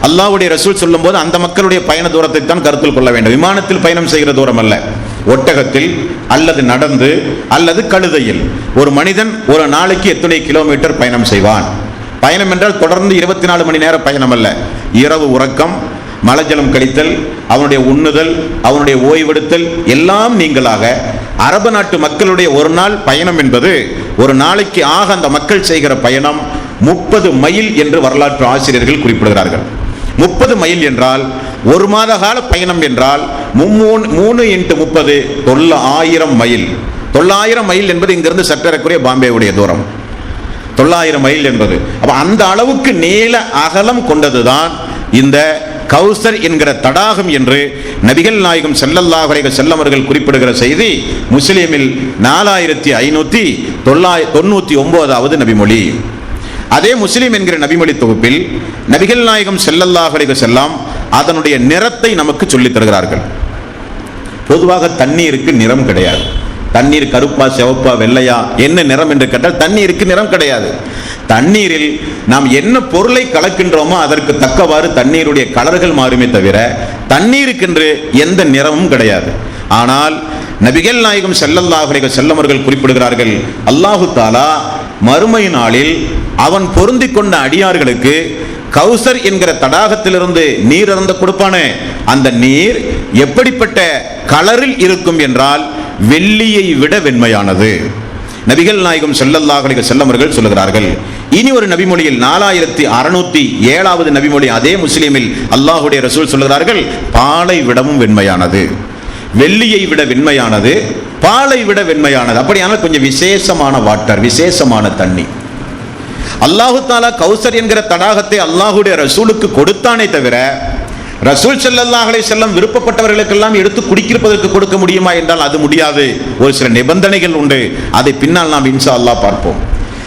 அல்லாஹ்வுடைய ரசூல் சொல்லும் போது அந்த மக்களுடைய பயண தூரத்தை தான் கருத்தில் கொள்ள வேண்டும். விமானத்தில் பயணம் செய்கிற தூரம் அல்ல, ஒட்டகத்தில் அல்லது நடந்து அல்லது கழுதையில் ஒரு மனிதன் ஒரு நாளைக்கு எத்தனை கிலோமீட்டர் பயணம் செய்வான். பயணம் என்றால் தொடர்ந்து 24 மணி நேர பயணம் அல்ல, இரவு உறக்கம், மலஜலம் கழித்தல், அவனுடைய உண்ணுதல், அவனுடைய ஓய்வெடுத்தல் எல்லாம் நீங்களாக அரபு நாட்டு மக்களுடைய ஒரு நாள் பயணம் என்பது ஒரு நாளைக்கு ஆக அந்த மக்கள் செய்கிற பயணம் 30 மைல் என்று வரலாற்று ஆசிரியர்கள் குறிப்பிடுகிறார்கள். 30 மைல் என்றால் 1 மாத கால பயணம் என்றால் 3 × 30 9,000 மைல். 9,000 மைல் என்பது இங்கிருந்து சற்றேறக்குறைய பாம்பேவுடைய தூரம். 9,000 மைல் என்பது அப்ப அந்த அளவுக்கு நீள அகலம் கொண்டதுதான் இந்த கௌசர் என்கிற தடாகம் என்று நபிகள் நாயகம் ஸல்லல்லாஹு அலைஹி வஸல்லம் அவர்கள் குறிப்பிடுகிற செய்தி முஸ்லிமில் 4599வது நபிமொழி. அதே முஸ்லிம் என்கிற நபிமொழி தொகுப்பில் நபிகள் நாயகம் ஸல்லல்லாஹு அலைஹி வஸல்லம் அதனுடைய நிறத்தை நமக்கு சொல்லித் தருகிறார்கள். பொதுவாக தண்ணீருக்கு நிறம் கிடையாது. தண்ணீர் கருப்பா, சிவப்பா, வெள்ளையா, என்ன நிறம் என்று கேட்டால் தண்ணீருக்கு நிறம் கிடையாது. தண்ணீரில் நாம் என்ன பொருளை கலக்கின்றோமோ அதற்கு தக்கவாறு தண்ணீருடைய கலர்கள் மாறுமே தவிர தண்ணீருக்கென்று எந்த நிறமும் கிடையாது. ஆனால் நபிகள் நாயகம் ஸல்லல்லாஹு அலைஹி வஸல்லம் அவர்கள் குறிப்பிடுகிறார்கள், அல்லாஹு தஆலா மறுமை நாளில் அவன் பொருந்திக் கொண்ட அடியார்களுக்கு கௌசர் என்கிற தடாகத்திலிருந்து நீர் அருந்த கொடுப்பானே, அந்த நீர் எப்படிப்பட்ட கலரில் இருக்கும் என்றால் வெள்ளியை விட வெண்மையானது. நபிகள் நாயகம் ஸல்லல்லாஹு அலைஹி வஸல்லம் அவர்கள் சொல்லுகிறார்கள். இனி ஒரு நபிமொழியில் 4607வது நபிமொழி அதே முஸ்லிமில் அல்லாஹ்வுடைய ரசூல் சொல்லுகிறார்கள், பாலை விடவும் வெண்மையானது, வெள்ளியை விட வெண்மையானது, பாலை விட வெண்மையானது. அப்படியான கொஞ்சம் விசேஷமான வாட்டர், விசேஷமான தண்ணி. அல்லாஹு தஆலா கௌசர் என்கிற தடாகத்தை அல்லாஹ்வுடைய ரசூலுக்கு கொடுத்தானே தவிர ரசூல் ஸல்லல்லாஹு அலைஹி வஸல்லம் விருப்பப்பட்டவர்களுக்கெல்லாம் எடுத்து குடிக்கிறதற்கு கொடுக்க முடியுமா என்றால் அது முடியாது. ஒரு சில நிபந்தனைகள் உண்டு, அதை பின்னால் நாம் இன்ஷா அல்லாஹ் பார்ப்போம்.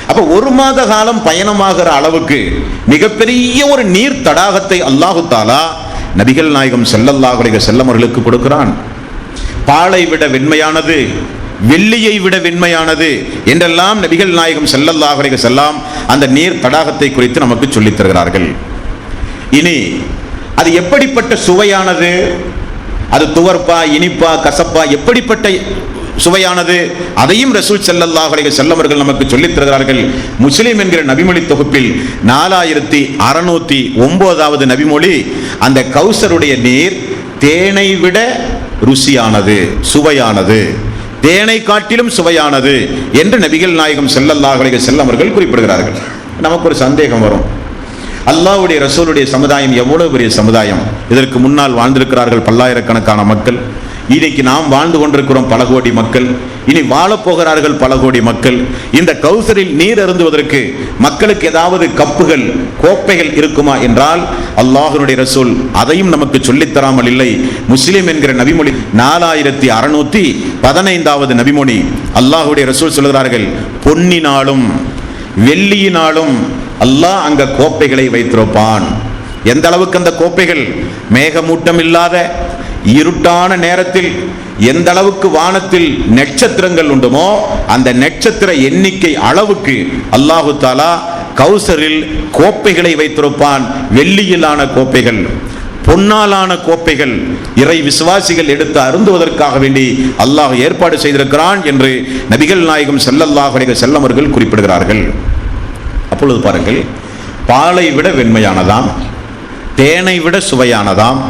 அப்ப ஒரு மாத காலம் பயணமாகிற அளவுக்கு மிகப்பெரிய ஒரு நீர் தடாகத்தை அல்லாஹு தஆலா நபிகள் நாயகம் ஸல்லல்லாஹு அலைஹி வஸல்லம் அவர்களுக்கு கொடுக்கிறான். பாலை விட வெண்மையானது, வெள்ளியை விட வெண்மையானது என்றெல்லாம் நபிகள் நாயகம் ஸல்லல்லாஹு அலைஹி வஸல்லம் அந்த நீர் தடாகத்தை குறித்து நமக்கு சொல்லித் தருகிறார்கள். இனி அது எப்படிப்பட்ட சுவையானது, அது துவர்ப்பா, இனிப்பா, கசப்பா, எப்படிப்பட்ட சுவையானது, அதையும் ரசூல் ஸல்லல்லாஹு அலைஹி வஸல்லம் அவர்கள் நமக்கு சொல்லித் தருகிறார்கள். முஸ்லிம் என்கிற நபிமொழி தொகுப்பில் 4609வது நபிமொழி, அந்த கௌசருடைய நீர் தேனை விட ருசியானது, சுவையானது, தேனை காட்டிலும் சுவையானது என்று நபிகள் நாயகம் ஸல்லல்லாஹு அலைஹி வஸல்லம் அவர்கள் குறிப்பிடுகிறார்கள். நமக்கு ஒரு சந்தேகம் வரும், அல்லாஹ்வுடைய ரசூலுடைய சமுதாயம் எவ்வளவு பெரிய சமுதாயம், இதற்கு முன்னால் வாழ்ந்திருக்கிறார்கள் பல்லாயிரக்கணக்கான மக்கள், இன்னைக்கு நாம் வாழ்ந்து கொண்டிருக்கிறோம் பல கோடி மக்கள், இனி வாழப்போகிறார்கள் பல கோடி மக்கள். இந்த கௌசரில் நீர் அருந்துவதற்கு மக்களுக்கு ஏதாவது கப்புகள், கோப்பைகள் இருக்குமா என்றால் அல்லாஹ்வுடைய ரசூல் அதையும் நமக்கு சொல்லித்தராமல் இல்லை. முஸ்லிம் என்கிற நபிமொழி 4615வது நபிமொழி அல்லாஹ்வுடைய ரசூல் சொல்கிறார்கள், பொன்னினாலும் வெள்ளியினாலும் அல்லாஹ் அங்க கோப்பைகளை வைத்திருப்பான். எந்த அளவுக்கு அந்த கோப்பைகள் மேகமூட்டம் இல்லாத இருட்டான நேரத்தில் எந்த அளவுக்கு வானத்தில் நட்சத்திரங்கள் உண்டுமோ அந்த நட்சத்திர எண்ணிக்கை அளவுக்கு அல்லாஹு தஆலா கௌசரில் கோப்பைகளை வைத்திருப்பான். வெள்ளியிலான கோப்பைகள், பொன்னாலான கோப்பைகள், இறை விசுவாசிகள் எடுத்து அருந்துவதற்காக வேண்டி அல்லாஹ் ஏற்பாடு செய்திருக்கிறான் என்று நபிகள் நாயகம் ஸல்லல்லாஹு அலைஹி வஸல்லம் அவர்கள் குறிப்பிடுகிறார்கள். அப்பொழுது பாருங்கள், பாலை விட வெண்மையானதாம், தேனை விட சுவையானதாம்,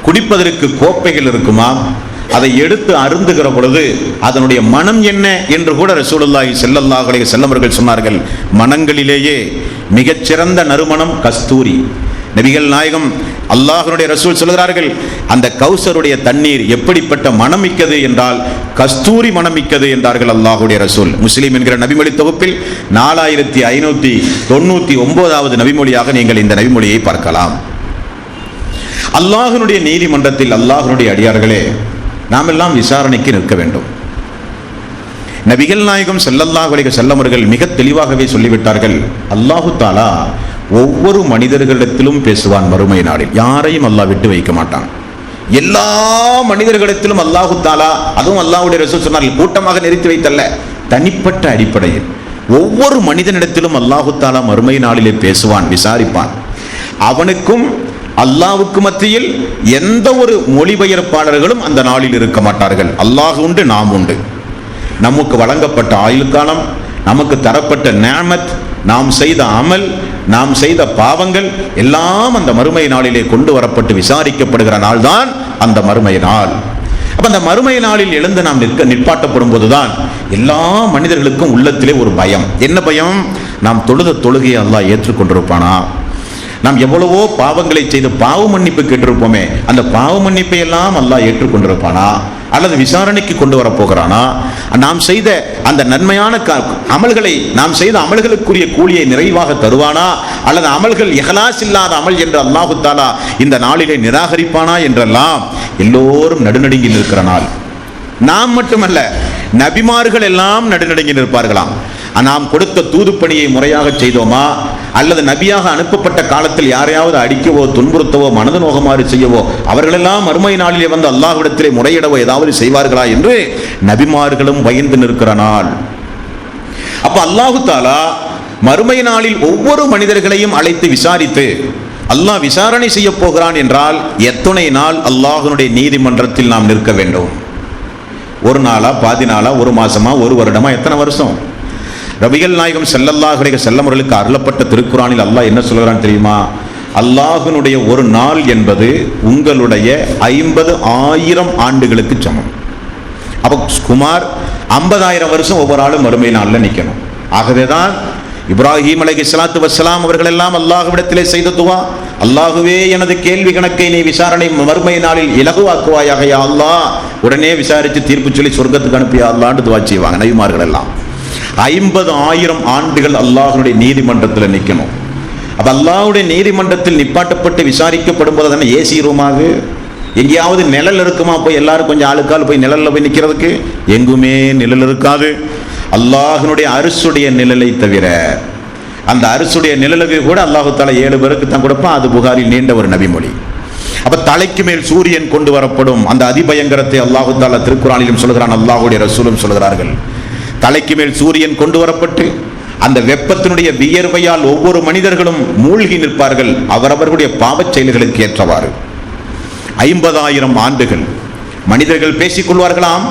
குடிப்பதற்கு கோப்பைகள் இருக்குமாம், அதை எடுத்து அருந்துகிற பொழுது அதனுடைய மனம் என்ன என்று கூட ரசூலுல்லாஹி ஸல்லல்லாஹு அலைஹி வஸல்லம் அவர்கள் சொன்னார்கள். மனங்களிலேயே மிகச்சிறந்த நறுமணம் கஸ்தூரி. நபிகள் நாயகம் அல்லாஹ்வுடைய ரசூல் சொல்கிறார்கள், அந்த கௌசருடைய தண்ணீர் எப்படிப்பட்ட மனமிக்கது என்றால் கஸ்தூரி மனமிக்கது என்றார்கள் அல்லாஹ்வுடைய ரசூல். முஸ்லிம் என்கிற நபிமொழி தொகுப்பில் 4599வது நபிமொழியாக நீங்கள் இந்த நபிமொழியை பார்க்கலாம். அல்லாஹ்வுடைய நீதிமன்றத்தில் அல்லாஹ்வுடைய அடியார்களே, நாம் எல்லாம் விசாரணைக்கு நிற்க வேண்டும். நபிகள் நாயகம் ஸல்லல்லாஹு அலைஹி வஸல்லம் அவர்கள் மிக தெளிவாகவே சொல்லிவிட்டார்கள், அல்லாஹு தஆலா ஒவ்வொரு மனிதர்களிடத்திலும் பேசுவான் மறுமை நாளில். யாரையும் அல்லாஹ் விட்டு வைக்க மாட்டான். எல்லா மனிதர்களிடத்திலும் அல்லாஹு தஆலா, அதுவும் அல்லாஹ்வுடைய ரசூல் சொன்னார்கள், கூட்டமாக நிறுத்தி வைத்தல்ல, தனிப்பட்ட அடிப்படையில் ஒவ்வொரு மனிதனிடத்திலும் அல்லாஹு தஆலா மறுமை நாளிலே பேசுவான், விசாரிப்பான். அவனுக்கும் அல்லாஹ்வுக்கு மத்தியில் எந்த ஒரு மொழிபெயர்ப்பாளர்களும் அந்த நாளில் இருக்க மாட்டார்கள். அல்லாஹ் உண்டு, நாம் உண்டு. நமக்கு வழங்கப்பட்ட ஆயுள் காலம், நமக்கு தரப்பட்ட நிஅமத், நாம் செய்த அமல், நாம் செய்த பாவங்கள் எல்லாம் அந்த மறுமை நாளிலே கொண்டு வரப்பட்டு விசாரிக்கப்படுகிற நாள் தான் அந்த மறுமை நாள். அப்ப அந்த மறுமை நாளில் எழுந்து நாம் நிற்பாட்டப்படும் போதுதான் எல்லா மனிதர்களுக்கும் உள்ளத்திலே ஒரு பயம். என்ன பயம்? நாம் தொழுத தொழுகையை அல்லாஹ் ஏற்றுக்கொண்டிருப்பானா? நாம் எவ்வளவோ பாவங்களை செய்து பாவ மன்னிப்பு கேட்டிருப்போமே, அந்த பாவ மன்னிப்பை எல்லாம் அல்லாஹ் ஏற்றுக்கொண்டிருப்பானா? அல்லது விசாரணைக்கு கொண்டு வரப்போகிறானா? நாம் செய்த அந்த நன்மையான அமல்களை, நாம் செய்த அமல்களுக்குரிய கூலியை நிறைவாக தருவானா? அல்லது அமல்கள் இஹ்லாஸ் இல்லாத அமல் என்று அல்லாஹு தஆலா இந்த நாளிலே நிராகரிப்பானா என்றெல்லாம் எல்லோரும் நடுநடுங்கி நிற்கிற நாள். நாம் மட்டுமல்ல, நபிமார்கள் எல்லாம் நடுநடுங்கி நிற்பார்களாம். நாம் கொடுத்த தூதுப்பணியை முறையாக செய்தோமா, அல்லது நபியாக அனுப்பப்பட்ட காலத்தில் யாரையாவது அடிக்கவோ துன்புறுத்தவோ மனது நோகமாறு செய்யவோ அவர்களெல்லாம் மறுமை நாளிலே வந்து அல்லாஹ்விடத்திலே முறையிடவோ ஏதாவது செய்வார்களா என்று நபிமார்களும் பயந்து நிற்கிற நாள். அப்ப அல்லாஹு தஆலா மறுமை நாளில் ஒவ்வொரு மனிதர்களையும் அழைத்து விசாரித்து அல்லாஹ் விசாரணை செய்ய போகிறான் என்றால் எத்தனை நாள் அல்லாஹ்வுடைய நீதிமன்றத்தில் நாம் நிற்க வேண்டும்? ஒரு நாளா, பாதி நாளா, ஒரு மாசமா, ஒரு வருடமா, எத்தனை வருஷம்? நபிகள் நாயகம் ஸல்லல்லாஹு அலைஹி வஸல்லம் அவர்களுக்கு அருளப்பட்ட திருக்குர்ஆனில் அல்லாஹ் என்ன சொல்கிறான் தெரியுமா? அல்லாஹ்வினுடைய ஒரு நாள் என்பது உங்களுடைய 50,000 ஆண்டுகளுக்கு சமம். அப்போ சுமார் 50,000 வருஷம் ஒவ்வொரு ஆளும் மறுமை நாளில் நிற்கணும். ஆகவேதான் இப்ராஹிம் அலைஹிஸ்ஸலாத்து வஸ்ஸலாம் அவர்கள் எல்லாம் அல்லாஹ்விடத்திலே செய்த துவா, அல்லாஹுவே எனது கேள்வி கணக்கை நீ விசாரணை மறுமை நாளில் இலகுவாக்குவாயாக யா அல்லாஹ், உடனே விசாரித்து தீர்ப்பு சொல்லி சொர்க்கத்துக்கு அனுப்பியா அல்லாஹ்னு துவா செய்வாங்க நபிமார்கள் எல்லாம். 50,000 ஆண்டுகள் அல்லாஹ்வுடைய நீதிமன்றத்தில் நிற்கணும். அப்ப அல்லாஹ்வுடைய நீதிமன்றத்தில் நிப்பாட்டப்பட்டு விசாரிக்கப்படும் போது தானே ஏசி ரூமாக எங்கேயாவது நிழல் இருக்குமா? போய் எல்லாரும் கொஞ்சம் ஆளுக்கால் போய் நிழல்ல போய் நிற்கிறதுக்கு எங்குமே நிழல் இருக்காது. அல்லாஹ்வுடைய அரிசுடைய நிழலை தவிர, அந்த அரிசுடைய நிழலுக்கு கூட அல்லாஹு தஆலா 7 பேருக்கு தான் கொடுப்பான். அது புகாரில் நீண்ட ஒரு நபிமொழி. அப்ப தலைக்கு மேல் சூரியன் கொண்டு வரப்படும் அந்த அதிபயங்கரத்தை அல்லாஹு தஆலா திருக்குர்ஆனிலும் சொல்கிறான், அல்லாஹ்வுடைய ரசூலும் சொல்கிறார்கள். தலைக்கு மேல் சூரியன் கொண்டு வரப்பட்டு அந்த வெப்பத்தினுடைய வியர்வையால் ஒவ்வொரு மனிதர்களும் மூழ்கி நிற்பார்கள் அவரவர்களுடைய பாவச் செயல்களுக்கு ஏற்றவாறு. 50,000 ஆண்டுகள் மனிதர்கள் பேசிக் கொள்வார்களாம்,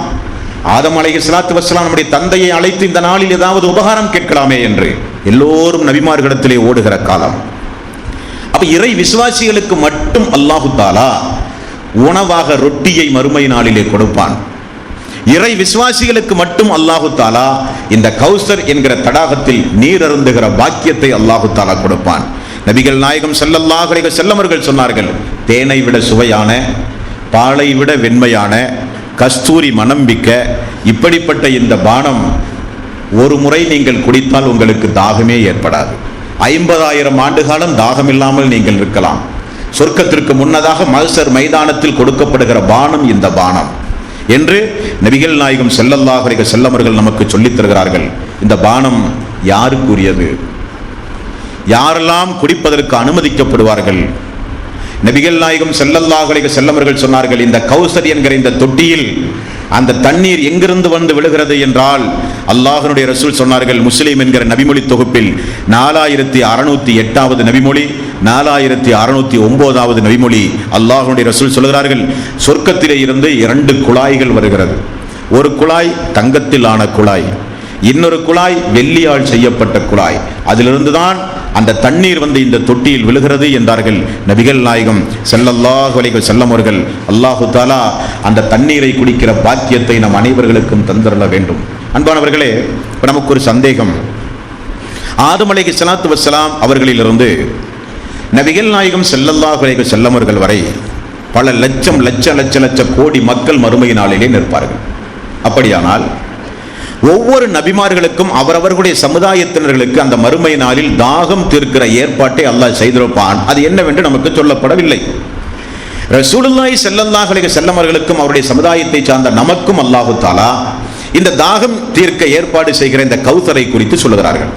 ஆதம் அலைஹிஸ்ஸலாத்து வஸ்ஸலாம் நம்முடைய தந்தையை அழைத்து இந்த நாளில் ஏதாவது உபகாரம் கேட்கலாமே என்று எல்லோரும் நபிமார்களிடத்திலே ஓடுகிற காலம். அப்ப இறை விசுவாசிகளுக்கு மட்டும் அல்லாஹு தஆலா உணவாக ரொட்டியை மறுமை நாளிலே கொடுப்பான். இறை விசுவாசிகளுக்கு மட்டும் அல்லாஹு தஆலா இந்த கௌசர் என்கிற தடாகத்தில் நீர் அருந்துகிற பாக்கியத்தை அல்லாஹு தஆலா கொடுப்பான். நபிகள் நாயகம் ஸல்லல்லாஹு அலைஹி வஸல்லம் அவர்கள் சொன்னார்கள், தேனை விட சுவையான, பாலை விட வெண்மையான, கஸ்தூரி மனம் மிக்க இப்படிப்பட்ட இந்த பானம் ஒரு முறை நீங்கள் குடித்தால் உங்களுக்கு தாகமே ஏற்படாது. 50,000 ஆண்டு காலம் தாகம் இல்லாமல் நீங்கள் இருக்கலாம். சொர்க்கத்திற்கு முன்னதாக மஹ்ஷர் மைதானத்தில் கொடுக்கப்படுகிற பானம் இந்த பானம் என்று நபிகள் நாயகம் ஸல்லல்லாஹு அலைஹி வஸல்லம் அவர்கள் நமக்கு சொல்லித் தருகிறார்கள். இந்த பானம் யாருக்குரியது? யாரெல்லாம் குடிப்பதற்கு அனுமதிக்கப்படுவார்கள்? நபிகள் நாயகம் ஸல்லல்லாஹு அலைஹி வஸல்லம் அவர்கள் சொன்னார்கள், இந்த கௌசர் என்கிற இந்த தொட்டியில் அந்த தண்ணீர் எங்கிருந்து வந்து விழுகிறது என்றால், அல்லாஹ்வுடைய ரசூல் சொன்னார்கள், முஸ்லிம் என்கிற நபிமொழி தொகுப்பில் 4608வது நபிமொழி, 4609வது நபிமொழி, அல்லாஹ்வுடைய ரசூல் சொல்கிறார்கள், சொர்க்கத்திலே இருந்து 2 குழாய்கள் வருகிறது. ஒரு குழாய் தங்கத்தில் ஆன குழாய், இன்னொரு குழாய் வெள்ளியால் செய்யப்பட்ட குழாய். அதிலிருந்து தான் அந்த தண்ணீர் வந்து இந்த தொட்டியில் விழுகிறது என்றார்கள் நபிகள் நாயகம் ஸல்லல்லாஹு அலைஹி வஸல்லம் அவர்கள். அல்லாஹு தஆலா அந்த தண்ணீரை குடிக்கிற பாக்கியத்தை நம் அனைவர்களுக்கும் தந்தரல வேண்டும். அன்பானவர்களே, இப்போ நமக்கு ஒரு சந்தேகம். ஆதம் அலைஹிஸ்ஸலாத்து வஸ்ஸலாம் அவர்களிலிருந்து நபிகள் நாயகம் ஸல்லல்லாஹு அலைஹி வஸல்லம் அவர்கள் வரை பல லட்சம் லட்ச கோடி மக்கள் மறுமை நாளிலே நிற்பார்கள். அப்படியானால் ஒவ்வொரு நபிமார்களுக்கும் அவரவர்களுடைய சமுதாயத்தினர்களுக்கு அந்த மறுமை நாளில் தாகம் தீர்க்கிற ஏற்பாட்டை அல்லாஹ் செய்திருப்பான். அது என்னவென்று நமக்கு சொல்லப்படவில்லை. ரசூலுல்லாஹி ஸல்லல்லாஹு அலைஹி வஸல்லம் அவர்களுக்கும் அவருடைய சமுதாயத்தை சார்ந்த நமக்கும் அல்லாஹு தஆலா இந்த தாகம் தீர்க்க ஏற்பாடு செய்கிற இந்த கௌசரை குறித்து சொல்லுகிறார்கள்.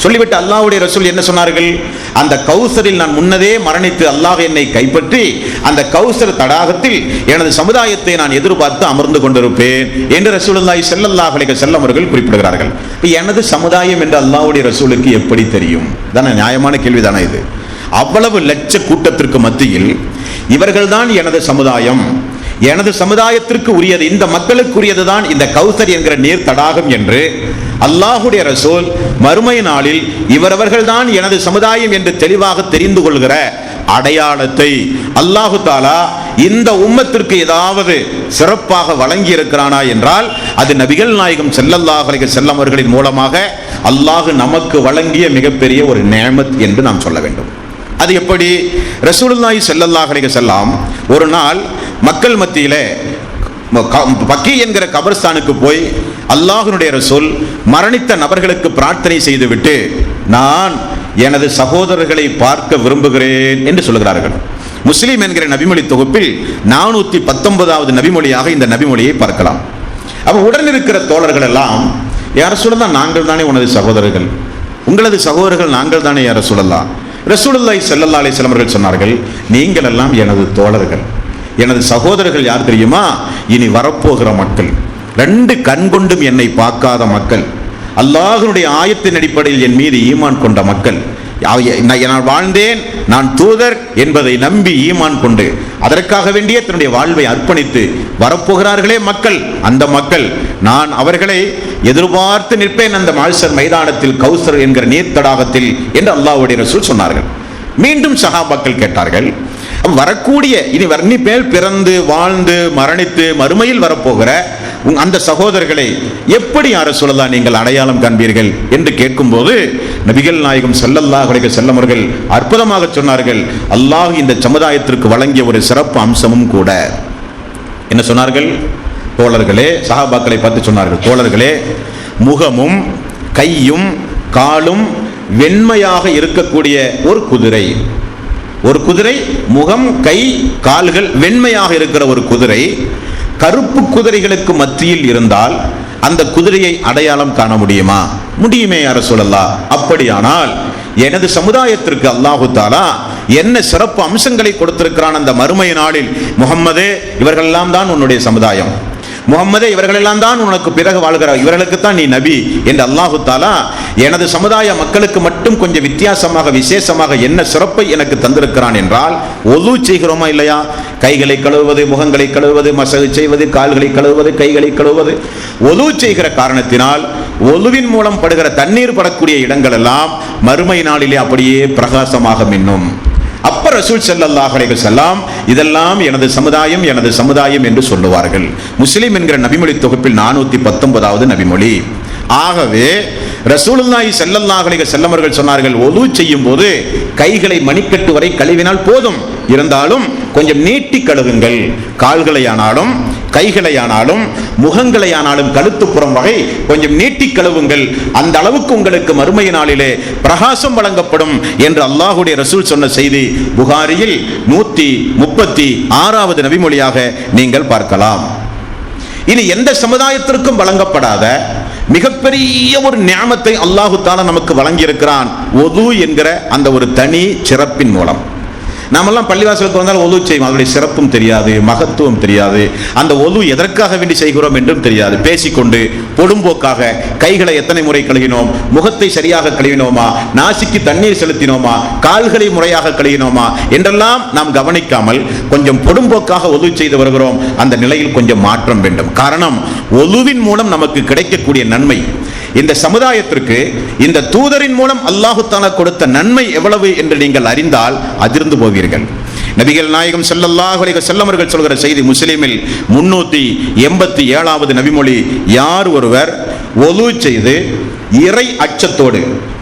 சொல்லிவிட்டு அல்லாஹ்வுடைய ரசூல் என்ன சொன்னார்கள்? அந்த கௌசரில் நான் முன்னதே மரணித்து அல்லாஹ் என்னை கைப்பற்றி அந்த கௌசர் தடாகத்தில் எனது சமுதாயத்தை நான் எதிர்பார்த்து அமர்ந்து கொண்டிருப்பேன் என்று ரசூலுல்லாஹி ஸல்லல்லாஹு அலைஹி வஸல்லம் அவர்கள் குறிப்பிடுகிறார்கள். எனது சமுதாயம் என்று அல்லாஹ்வுடைய ரசூலுக்கு எப்படி தெரியும்? தானே நியாயமான கேள்விதானே இது. அவ்வளவு லட்ச கூட்டத்திற்கு மத்தியில் இவர்கள்தான் எனது சமுதாயம், எனது சமுதாயத்திற்கு உரியது, இந்த மக்களுக்குரியதுதான் இந்த கௌசர் என்கிற நீர் தடாகம் என்று அல்லாஹ்வுடைய ரசூல் மறுமை நாளில் இவரவர்கள் தான் எனது சமுதாயம் என்று தெளிவாக தெரிந்து கொள்கிற அடையாளத்தை அல்லாஹு தஆலா இந்த உம்மத்திற்கு ஏதாவது சிறப்பாக வழங்கி இருக்கிறானா என்றால் அது நபிகள் நாயகம் ஸல்லல்லாஹு அலைஹி வஸல்லம் அவர்களின் மூலமாக அல்லாஹ் நமக்கு வழங்கிய மிகப்பெரிய ஒரு நிஅமத் என்று நாம் சொல்ல வேண்டும். அது எப்படி? ரசூலுல்லாஹி ஸல்லல்லாஹு அலைஹி வஸல்லம் ஒரு நாள் மக்கள் மத்தியிலே பக்கி என்கிற கபர்ஸ்தானுக்கு போய் அல்லாஹ்வுடைய ரசூல் மரணித்த நபர்களுக்கு பிரார்த்தனை செய்துவிட்டு நான் எனது சகோதரர்களை பார்க்க விரும்புகிறேன் என்று சொல்கிறார்கள். முஸ்லிம் என்கிற நபிமொழி தொகுப்பில் 419வது நபிமொழியாக இந்த நபிமொழியை பார்க்கலாம். அப்ப உடன் இருக்கிற தோழர்கள் எல்லாம், யார் சொல்லலாம், நாங்கள் தானே உனது சகோதரர்கள், உங்களது சகோதரர்கள் நாங்கள் தானே யார சொல்லலாம். ரசூலுல்லாஹி ஸல்லல்லாஹு அலைஹி வஸல்லம் அவர்கள் சொன்னார்கள், நீங்கள் எல்லாம் எனது தோழர்கள், எனது சகோதரர்கள் யார் தெரியுமா? இனி வரப்போகிற மக்கள், 2 கண் கொண்டும் என்னை பார்க்காத மக்கள், அல்லாஹ்வுடைய ஆயத்தின் அடிப்படையில் என் மீது ஈமான் கொண்ட மக்கள், நான் வாழ்ந்தேன், நான் தூதர் என்பதை நம்பி ஈமான் கொண்டு அதற்காக வேண்டிய தன்னுடைய வாழ்வை அர்ப்பணித்து வரப்போகிறார்களே மக்கள், அந்த மக்கள் நான் அவர்களை எதிர்பார்த்து நிற்பேன் அந்த மாழ்சர் மைதானத்தில் கௌசர் என்கிற நீர் தடாகத்தில் என்று அல்லாஹ்வுடைய ரசூல் சொன்னார்கள். மீண்டும் சஹாபாக்கள் கேட்டார்கள், வரக்கூடிய இனி பேர் பிறந்து வாழ்ந்து மரணித்து மறுமையில் வரப்போகிற அந்த சகோதரர்களை எப்படி யார சொல்லலாம் நீங்கள் அடையாளம் காண்பீர்கள் என்று கேட்கும்போது நபிகள் நாயகம் ஸல்லல்லாஹு அலைஹி வஸல்லம் அவர்கள் அற்புதமாக சொன்னார்கள், அல்லாஹ் இந்த சமுதாயத்திற்கு வழங்கிய ஒரு சிறப்பு அம்சமும் கூட. என்ன சொன்னார்கள்? தோழர்களே, சஹாபாக்களை பார்த்து சொன்னார்கள், தோழர்களே, முகமும் கையும் காலும் வெண்மையாக இருக்கக்கூடிய ஒரு குதிரை முகம் கை கால்கள் வெண்மையாக இருக்கிற ஒரு குதிரை கருப்பு குதிரைகளுக்கு மத்தியில் இருந்தால் அந்த குதிரையை அடையாளம் காண முடியுமா? முடியுமே யா ரசூலல்லாஹ். அப்படியானால் எனது சமுதாயத்திற்கு அல்லாஹு தஆலா என்ன சிறப்பு அம்சங்களை கொடுத்திருக்கிறான் அந்த மறுமை நாளில், முஹம்மதே இவர்களெல்லாம் தான் உன்னுடைய சமுதாயம், முஹம்மதே இவர்களெல்லாம் தான் உனக்கு பிறகு வாழ்கிறார், இவர்களுக்கு தான் நீ நபி என்று அல்லாஹு தஆலா எனது சமுதாய மக்களுக்கு மட்டும் கொஞ்சம் வித்தியாசமாக விசேஷமாக என்ன சிறப்பை எனக்கு தந்திருக்கிறான் என்றால், ஒது செய்கிறோமா இல்லையா? கைகளை கழுவுவது, முகங்களை கழுவுவது, மசகு செய்வது, கால்களை கழுவுவது, கைகளை கழுவுவது, ஒது செய்கிற காரணத்தினால் ஒலுவின் மூலம் படுகிற தண்ணீர் படக்கூடிய இடங்கள் எல்லாம் மறுமை நாளிலே அப்படியே பிரகாசமாக மின்னும். அப்ப ரசூல் ஸல்லல்லாஹு அலைஹி வஸல்லம் இதெல்லாம் எனது சமுதாயம் என்று சொல்லுவார்கள். முஸ்லிம் என்கிற நபிமொழி தொகுப்பில் 419வது நபிமொழி. ஆகவே ரசூலுல்லாஹி ஸல்லல்லாஹு அலைஹி வஸல்லம் அவர்கள் சொன்னார்கள், ஒது செய்யும் போது கைகளை மணிக்கட்டு வரை கழுவினால் போதும், இருந்தாலும் கொஞ்சம் நீட்டி கழுவுங்கள். கால்களையானாலும் கைகளையானாலும் முகங்களையானாலும் கழுத்துப்புறம் வகை கொஞ்சம் நீட்டி கழுவுங்கள். அந்த அளவுக்கு உங்களுக்கு மறுமை நாளிலே பிரகாசம் வழங்கப்படும் என்று அல்லாஹ்வுடைய ரசூல் சொன்ன செய்தி புகாரியில் 136வது நபிமொழியாக நீங்கள் பார்க்கலாம். இனி எந்த சமுதாயத்திற்கும் வழங்கப்படாத மிகப்பெரிய ஒரு நியாமத்தை அல்லாஹு தஆலா நமக்கு வழங்கி இருக்கிறான், ஒது என்கிற அந்த ஒரு தனி சிறப்பின் மூலம். நாமெல்லாம் பள்ளிவாசலுக்கு வந்தால் ஒது செய்வோம், அதனுடைய சிறப்பும் தெரியாது, மகத்துவம் தெரியாது, அந்த ஒது எதற்காக வேண்டி செய்கிறோம் என்றும் தெரியாது. பேசிக்கொண்டு பொடும்போக்காக கைகளை எத்தனை முறை கழுவினோம், முகத்தை சரியாக கழுவினோமா, நாசிக்கு தண்ணீர் செலுத்தினோமா, கால்களை முறையாக கழுவினோமா என்றெல்லாம் நாம் கவனிக்காமல் கொஞ்சம் பொடும்போக்காக ஒது செய்து வருகிறோம். அந்த நிலையில் கொஞ்சம் மாற்றம் வேண்டும். காரணம், ஒதுவின் மூலம் நமக்கு கிடைக்கக்கூடிய நன்மை, இந்த சமுதாயத்திற்கு இந்த தூதரின் மூலம் அல்லாஹு தஆலா கொடுத்த நன்மை எவ்வளவு என்று நீங்கள் அறிந்தால் அதிர்ந்து போவீர்கள். நபிகள் நாயகம் ஸல்லல்லாஹு அலைஹி வஸல்லம் அவர்கள் சொல்கிற செய்தி முஸ்லிமில் 387வது நபிமொழி, யார் ஒருவர் ஒது செய்து இறை அச்சத்தோடு,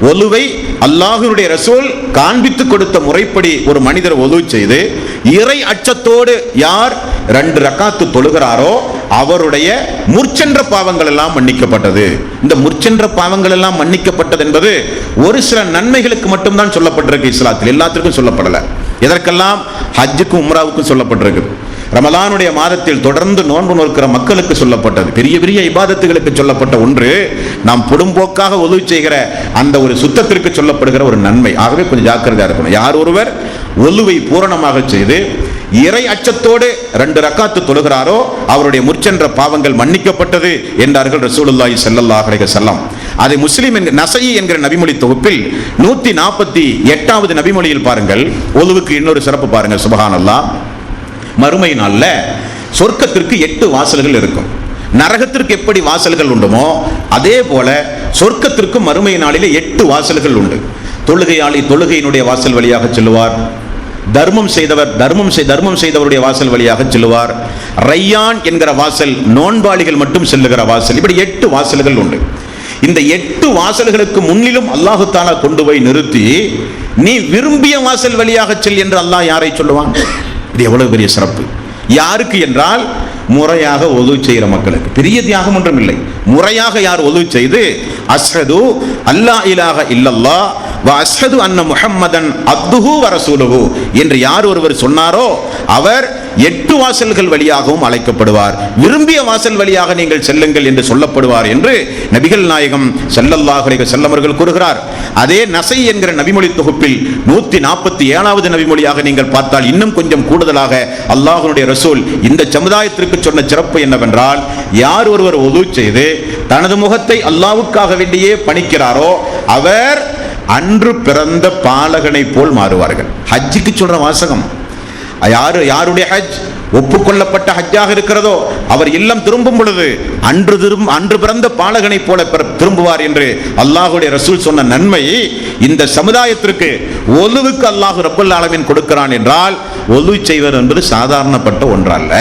ஒலுவை அல்லாஹ்வுடைய ரசூல் காண்பித்து கொடுத்த முறைப்படி ஒரு மனிதர் ஒது செய்து இறை அச்சத்தோடு யார் 2 ரக்காத்து தொழுகிறாரோ அவருடைய முற்சென்ற பாவங்கள் எல்லாம் மன்னிக்கப்பட்டது. இந்த முற்சென்ற பாவங்கள் எல்லாம் மன்னிக்கப்பட்டது என்பது ஒரு சில நன்மைகளுக்கு மட்டும்தான் சொல்லப்பட்டிருக்கு இஸ்லாத்தில், எல்லாத்திற்கும் சொல்லப்படல. எதற்கெல்லாம்? ஹஜ்ஜுக்கும் உம்ராவுக்கும் சொல்லப்பட்டிருக்கு. ரமலானுடைய மாதத்தில் தொடர்ந்து நோன்பு நோக்கிற மக்களுக்கு சொல்லப்பட்டது. பெரிய பெரிய இபாதத்துகளுக்கு சொல்லப்பட்ட ஒன்று நாம் பொடும்போக்காக ஒது செய்கிற அந்த ஒரு சுத்தத்திற்கு சொல்லப்படுகிற ஒரு நன்மை. ஆகவே கொஞ்சம் ஜாக்கிரதையா இருக்கணும். யார் ஒருவர் ஒலுவை பூரணமாக செய்து இறை அச்சத்தோடு 2 ரக்காத்து தொழுகிறாரோ அவருடைய முற்சென்ற பாவங்கள் மன்னிக்கப்பட்டது என்றார்கள் ரசூலுல்லாஹி ஸல்லல்லாஹு அலைஹி வஸல்லம். அதை முஸ்லிம் நஸஈ என்கிற நபிமொழி தொகுப்பில் 148வது நபிமொழியில் பாருங்கள், ஒலுவுக்கு இன்னொரு சிறப்பு பாருங்கள். சுப்ஹானல்லாஹ். மறுமை நாள்ல சொர்க்கத்திற்கு 8 வாசல்கள் இருக்கும். நரகத்திற்கு எப்படி வாசல்கள் உண்டுமோ அதே போல சொர்க்கத்திற்கு மறுமை நாளிலே 8 வாசல்கள் உண்டு. தொழுகையாளி தொழுகையினுடைய வாசல் வழியாக செல்லுவார், தர்மம் செய்தவருடைய வாசல் வழியாக செல்லுவார், ரையான் என்கிற வாசல் நோன்பாளிகள் மட்டும் செல்லுகிற வாசல், இப்படி 8 வாசல்கள் உண்டு. இந்த 8 வாசல்களுக்கு முன்னிலும் அல்லாஹு தஆலா கொண்டு போய் நிறுத்தி நீ விரும்பிய வாசல் வழியாக செல் என்று அல்லாஹ் யாரை சொல்லுவான்? இது எவ்வளவு பெரிய சிறப்பு! யாருக்கு என்றால் முறையாக ஒது செய்கிற மக்களுக்கு. பெரிய தியாகம் ஒன்றும் இல்லை. முறையாக யார் ஒது செய்து அஷ்ஹது அல்லா இலாஹ இல்லல்லாஹ் வ அஷ்ஹது அன்ன முஹம்மதன் அப்துஹு வ ரசூலுஹு என்று யார் ஒருவர் சொன்னாரோ அவர் 8 வாசல்கள் வழியாகவும் அழைக்கப்படுவார். விரும்பிய வாசல் வழியாக நீங்கள் செல்லுங்கள் என்று சொல்லப்படுவார் என்று நபிகள் நாயகம் ஸல்லல்லாஹு அலைஹி வஸல்லம் அவர்கள் கூறுகிறார். அதே நஸஈ என்கிற நபிமொழி தொகுப்பில் 147வது நபிமொழியாக நீங்கள் பார்த்தால் இன்னும் கொஞ்சம் கூடுதலாக அல்லாஹ்வுடைய ரசூல் இந்த சமுதாயத்திற்கு சொன்ன சிறப்பு என்னவென்றால், யார் ஒருவர் ஒது செய்து தனது முகத்தை அல்லாஹ்வுக்காக வேண்டியே பணிக்கிறாரோ அவர் அன்று பிறந்த பாலகனை போல் மாறுவார்கள். ஹஜ்ஜுக்கு சொல்ற வாசகம். யாருடைய ஹஜ் ஒப்புக்கொள்ளப்பட்ட ஹஜ்ஜாக இருக்கிறதோ அவர் இல்லம் திரும்பும் பொழுது அன்று பிறந்த பாலகனை போல திரும்புவார் என்று அல்லாஹ்வுடைய ரசூல் சொன்ன நன்மை இந்த சமுதாயத்திற்கு ஒலுவுக்கு அல்லாஹ் ரப்பல் ஆலமீன் கொடுக்கிறான் என்றால், ஒலு செய்வது என்பது சாதாரணப்பட்ட ஒன்றல்ல.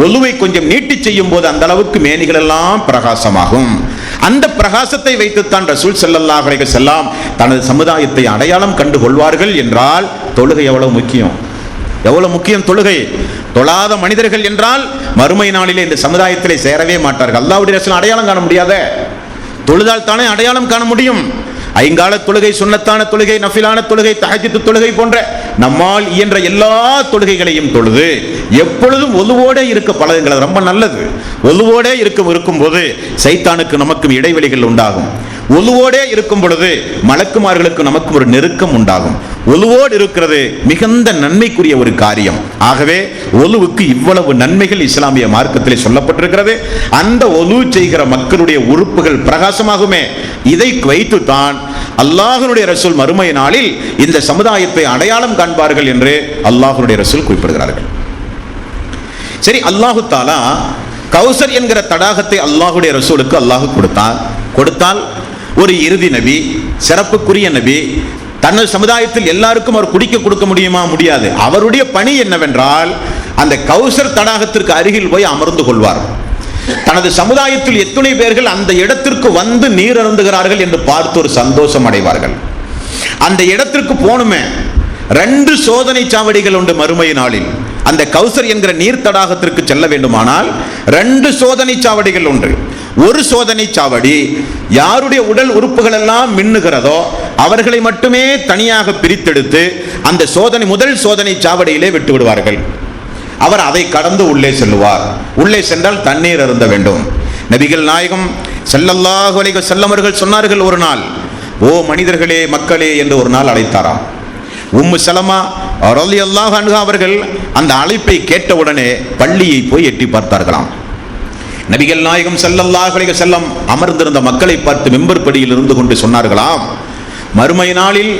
ஒலுவை கொஞ்சம் நீட்டி செய்யும் போது அந்த அளவுக்கு மேனிகள் எல்லாம் பிரகாசமாகும். அந்த பிரகாசத்தை வைத்துத்தான் ரசூல் ஸல்லல்லாஹு அலைஹி வஸல்லம் தனது சமுதாயத்தை அடையாளம் கண்டு கொள்வார்கள் என்றால், தொழுகை எவ்வளவு முக்கியம், எவ்வளவு முக்கியம் தொழுகை. தொழாத மனிதர்கள் என்றால் மறுமை நாளிலே இந்த சமுதாயத்திலே சேரவே மாட்டார்கள். அல்லாஹ்வுடைய ரசூல் அடையாளம் காண முடியாத, தொழுதால் தானே அடையாளம் காண முடியும். ஐங்கால தொழுகை, சுன்னத்தான தொழுகை, நஃபிலான தொழுகை, தஹஜ்ஜுத் தொழுகை போன்ற நம்மால் இயன்ற எல்லா தொழுகைகளையும் தொழுது எப்பொழுதும் ஒலுவோட இருக்க பழகுங்கள். ரொம்ப நல்லது. ஒலுவோட இருக்கும்போது சைத்தானுக்கு நமக்கும் இடைவெளிகள் உண்டாகும். ஒலுவோடே இருக்கும் பொழுது மலக்குமார்களுக்கு நமக்கு ஒரு நெருக்கம் உண்டாகும். ஒலுவோடு இருக்கிறது மிகுந்த நன்மைக்குரிய ஒரு காரியம். ஆகவே ஒலுவுக்கு இவ்வளவு நன்மைகள் இஸ்லாமிய மார்க்கத்திலே சொல்லப்பட்டிருக்கிறது. அந்த ஒலு செய்கிற மக்களுடைய உறுப்புகள் பிரகாசமாகுமே, இதை வைத்துத்தான் அல்லாஹ்வுடைய ரசூல் மறுமை நாளில் இந்த சமுதாயத்தை அடையாளம் காண்பார்கள் என்று அல்லாஹ்வுடைய ரசூல் குறிப்பிடுகிறார்கள். சரி, அல்லாஹு தஆலா கௌசர் என்கிற தடாகத்தை அல்லாஹ்வுடைய ரசூலுக்கு அல்லாஹ் கொடுத்தால் ஒரு இறுதி நபி, சிறப்புக்குரிய நபி, தனது சமுதாயத்தில் எல்லாருக்கும் அவர் குடிக்க கொடுக்க முடியுமா? முடியாது. அவருடைய பணி என்னவென்றால் அந்த கௌசர் தடாகத்திற்கு அருகில் போய் அமர்ந்து கொள்வார். தனது சமுதாயத்தில் எத்தனை பேர்கள் அந்த இடத்திற்கு வந்து நீர் அருந்துகிறார்கள் என்று பார்த்து ஒரு சந்தோஷம் அடைவார்கள். அந்த இடத்திற்கு போனுமே 2 சோதனை சாவடிகள் உண்டு மறுமை நாளில். அந்த கௌசர் என்கிற நீர் தடாகத்திற்கு செல்ல வேண்டுமானால் 2 சோதனை சாவடிகள் உண்டு. ஒரு சோதனை சாவடி யாருடைய உடல் உறுப்புகள் எல்லாம் மின்னுகிறதோ அவர்களை மட்டுமே தனியாக பிரித்தெடுத்து அந்த முதல் சோதனை சாவடியிலே விட்டு விடுவார்கள். அவர் அதை கடந்து உள்ளே செல்லுவார். உள்ளே சென்றால் தண்ணீர் அருந்த வேண்டும். நபிகள் நாயகம் ஸல்லல்லாஹு அலைஹி வஸல்லம் அவர்கள் சொன்னார்கள், ஒரு நாள், ஓ மனிதர்களே, மக்களே என்று ஒரு நாள் அழைத்தாராம். உம்மு சலமா ரலியல்லாஹு அன்ஹா அவர்கள் அந்த அழைப்பை கேட்டவுடனே பள்ளியை போய் எட்டி பார்த்தார்களாம். நபிகள் நாயகம் ஸல்லல்லாஹு அலைஹி வஸல்லம் அமர்ந்திருந்த மக்களை பார்த்து மிம்பர் படியில் இருந்து கொண்டு சொன்னார்களாம், மறுமை நாளில்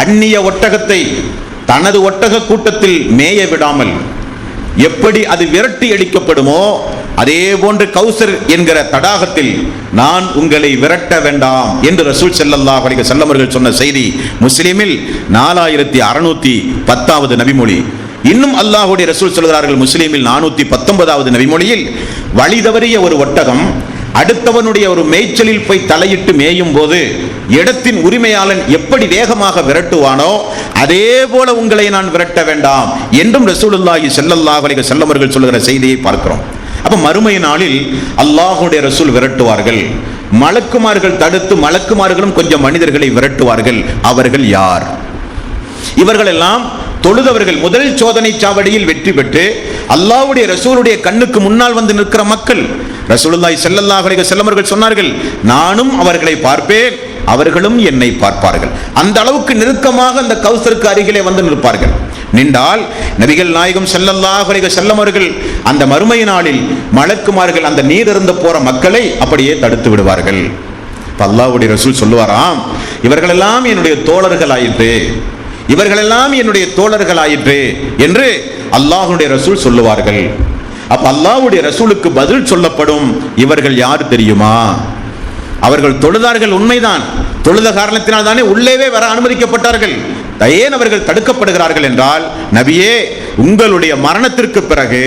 அந்நிய ஒட்டகத்தை தனது ஒட்டக கூட்டத்தில் மேய விடாமல் எப்படி அது விரட்டி அடிக்கப்படுமோ அதே போன்று கௌசர் என்கிற தடாகத்தில் நான் உங்களை விரட்ட வேண்டாம் என்று ரசூல் ஸல்லல்லாஹு அலைஹி வஸல்லம் அவர்கள் சொன்ன செய்தி முஸ்லிமில் 4610வது நபிமொழி. இன்னும் அல்லாஹ்வுடைய ரசூல் சொல்கிறார்கள் முஸ்லிமில் 419வது நபிமொழியில், வழி தவறிய ஒரு ஒட்டகம் அடுத்தவனுடைய ஒரு மேய்ச்சலில் போய் தலையிட்டு மேயும் போது இடத்தின் உரிமையாளன் எப்படி வேகமாக விரட்டுவானோ அதே போல உங்களை நான் விரட்ட வேண்டாம் என்றும் ரசூலுல்லாஹி ஸல்லல்லாஹு அலைஹி வஸல்லம் அவர்கள் சொல்கிற செய்தியை பார்க்கிறோம். அப்ப மறுமை நாளில் அல்லாஹ்வுடைய ரசூல் விரட்டுவார்கள். மலக்குமார்கள் தடுத்து மலக்குமார்களும் கொஞ்சம் மனிதர்களை விரட்டுவார்கள். அவர்கள் யார்? இவர்கள் எல்லாம் தொழுதவர்கள். முதல் சோதனை சாவடியில் வெற்றி பெற்று அல்லாஹ்வுடைய ரசூலுடைய கண்ணுக்கு முன்னால் வந்து நிற்கிற மக்கள். ரசூலுல்லாஹி ஸல்லல்லாஹு அலைஹி வஸல்லம் அவர்கள் சொன்னார்கள், நானும் அவர்களை பார்ப்பேன், அவர்களும் என்னை பார்ப்பார்கள். அந்த அளவுக்கு நெருக்கமாக அந்த கௌசருக்கு அருகிலே வந்து நிற்பார்கள். நின்றால் நபிகள் நாயகம் ஸல்லல்லாஹு அலைஹி வஸல்லம் அவர்கள் அந்த மறுமை நாளில் மலக்குமார்கள் அந்த நீர் அருந்த போற மக்களை அப்படியே தடுத்து விடுவார்கள். அல்லாஹ்வுடைய ரசூல் சொல்லுவாராம், இவர்களெல்லாம் என்னுடைய தோழர்கள் ஆயிற்று, இவர்களெல்லாம் என்னுடைய தோழர்கள் ஆயிற்று என்று அல்லாஹ்வுடைய ரசூல் சொல்லுவார்கள். அப்ப அல்லாஹ்வுடைய ரசூலுக்கு பதில் சொல்லப்படும், இவர்கள் யார் தெரியுமா? அவர்கள் தொழுதார்கள், உண்மைதான். தொழுத காரணத்தினால் தானே உள்ளேவே வர அனுமதிக்கப்பட்டார்கள். ஏன் அவர்கள் தடுக்கப்படுகிறார்கள் என்றால், நபியே, உங்களுடைய மரணத்திற்கு பிறகு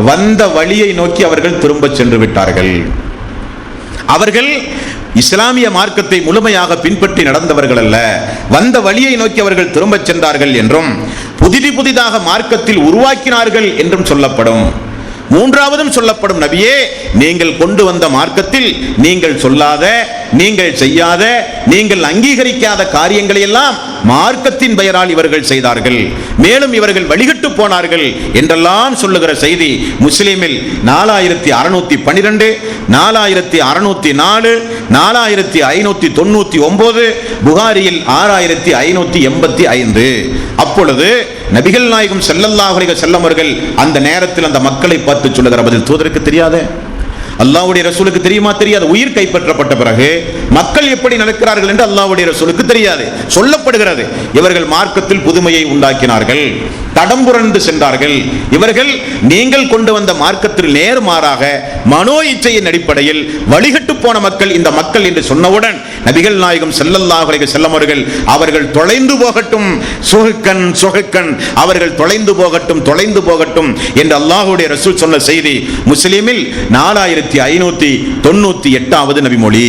வந்த வழியை நோக்கி அவர்கள் திரும்ப சென்று விட்டார்கள். அவர்கள் இஸ்லாமிய மார்க்கத்தை முழுமையாக பின்பற்றி நடந்தவர்கள் அல்ல, வந்த வழியை நோக்கி அவர்கள் திரும்ப சென்றார்கள் என்றும் புதிதாக மார்க்கத்தில் உருவாக்கினார்கள் என்றும் சொல்லப்படும். மூன்றாவதும் சொல்லப்படும், நபியே, நீங்கள் கொண்டு வந்த மார்க்கத்தில் நீங்கள் சொல்லாத, நீங்கள் செய்யாத, நீங்கள் அங்கீகரிக்காத காரியங்களை எல்லாம் மார்க்கத்தின் பெயரால் இவர்கள் செய்தார்கள், மேலும் இவர்கள் வழிகட்டு போனார்கள் என்றெல்லாம் சொல்லுகிற செய்தி முஸ்லிமில் 4612, 4604, 4599, புகாரியில் 6585. அப்பொழுது நபிகள் நாயகம் ஸல்லல்லாஹு அலைஹி வஸல்லம் அவர்கள் அந்த நேரத்தில் அந்த மக்களை பார்த்து சொல்லுகிற பதில், தூதருக்கு தெரியாத அல்லாஹ்வுடைய ரசூலுக்கு தெரியுமா? தெரியாது. உயிர் கைப்பற்றப்பட்ட பிறகு மக்கள் எப்படி நடக்கிறார்கள் என்று அல்லாஹ்வுடைய ரசூலுக்கு தெரியாது. சொல்லப்படுகிறது, இவர்கள் மார்க்கத்தில் புதுமையை உண்டாக்கினார்கள், தடம்புரண்டு சென்றார்கள். இவர்கள் நீங்கள் கொண்டு வந்த மார்க்கத்தில் நேர்மாறாக மனோ இச்சையின் அடிப்படையில் வழிகட்டு போன மக்கள் இந்த மக்கள் என்று சொன்னவுடன் நபிகள் நாயகம் ஸல்லல்லாஹு அலைஹி வஸல்லம் அவர்கள் தொலைந்து போகட்டும், சுஹக்கன் சுஹக்கன், அவர்கள் தொலைந்து போகட்டும் தொலைந்து போகட்டும் என்று அல்லாஹ்வுடைய ரசூல் சொன்ன செய்தி முஸ்லிமில் 4598வது நபிமொழி.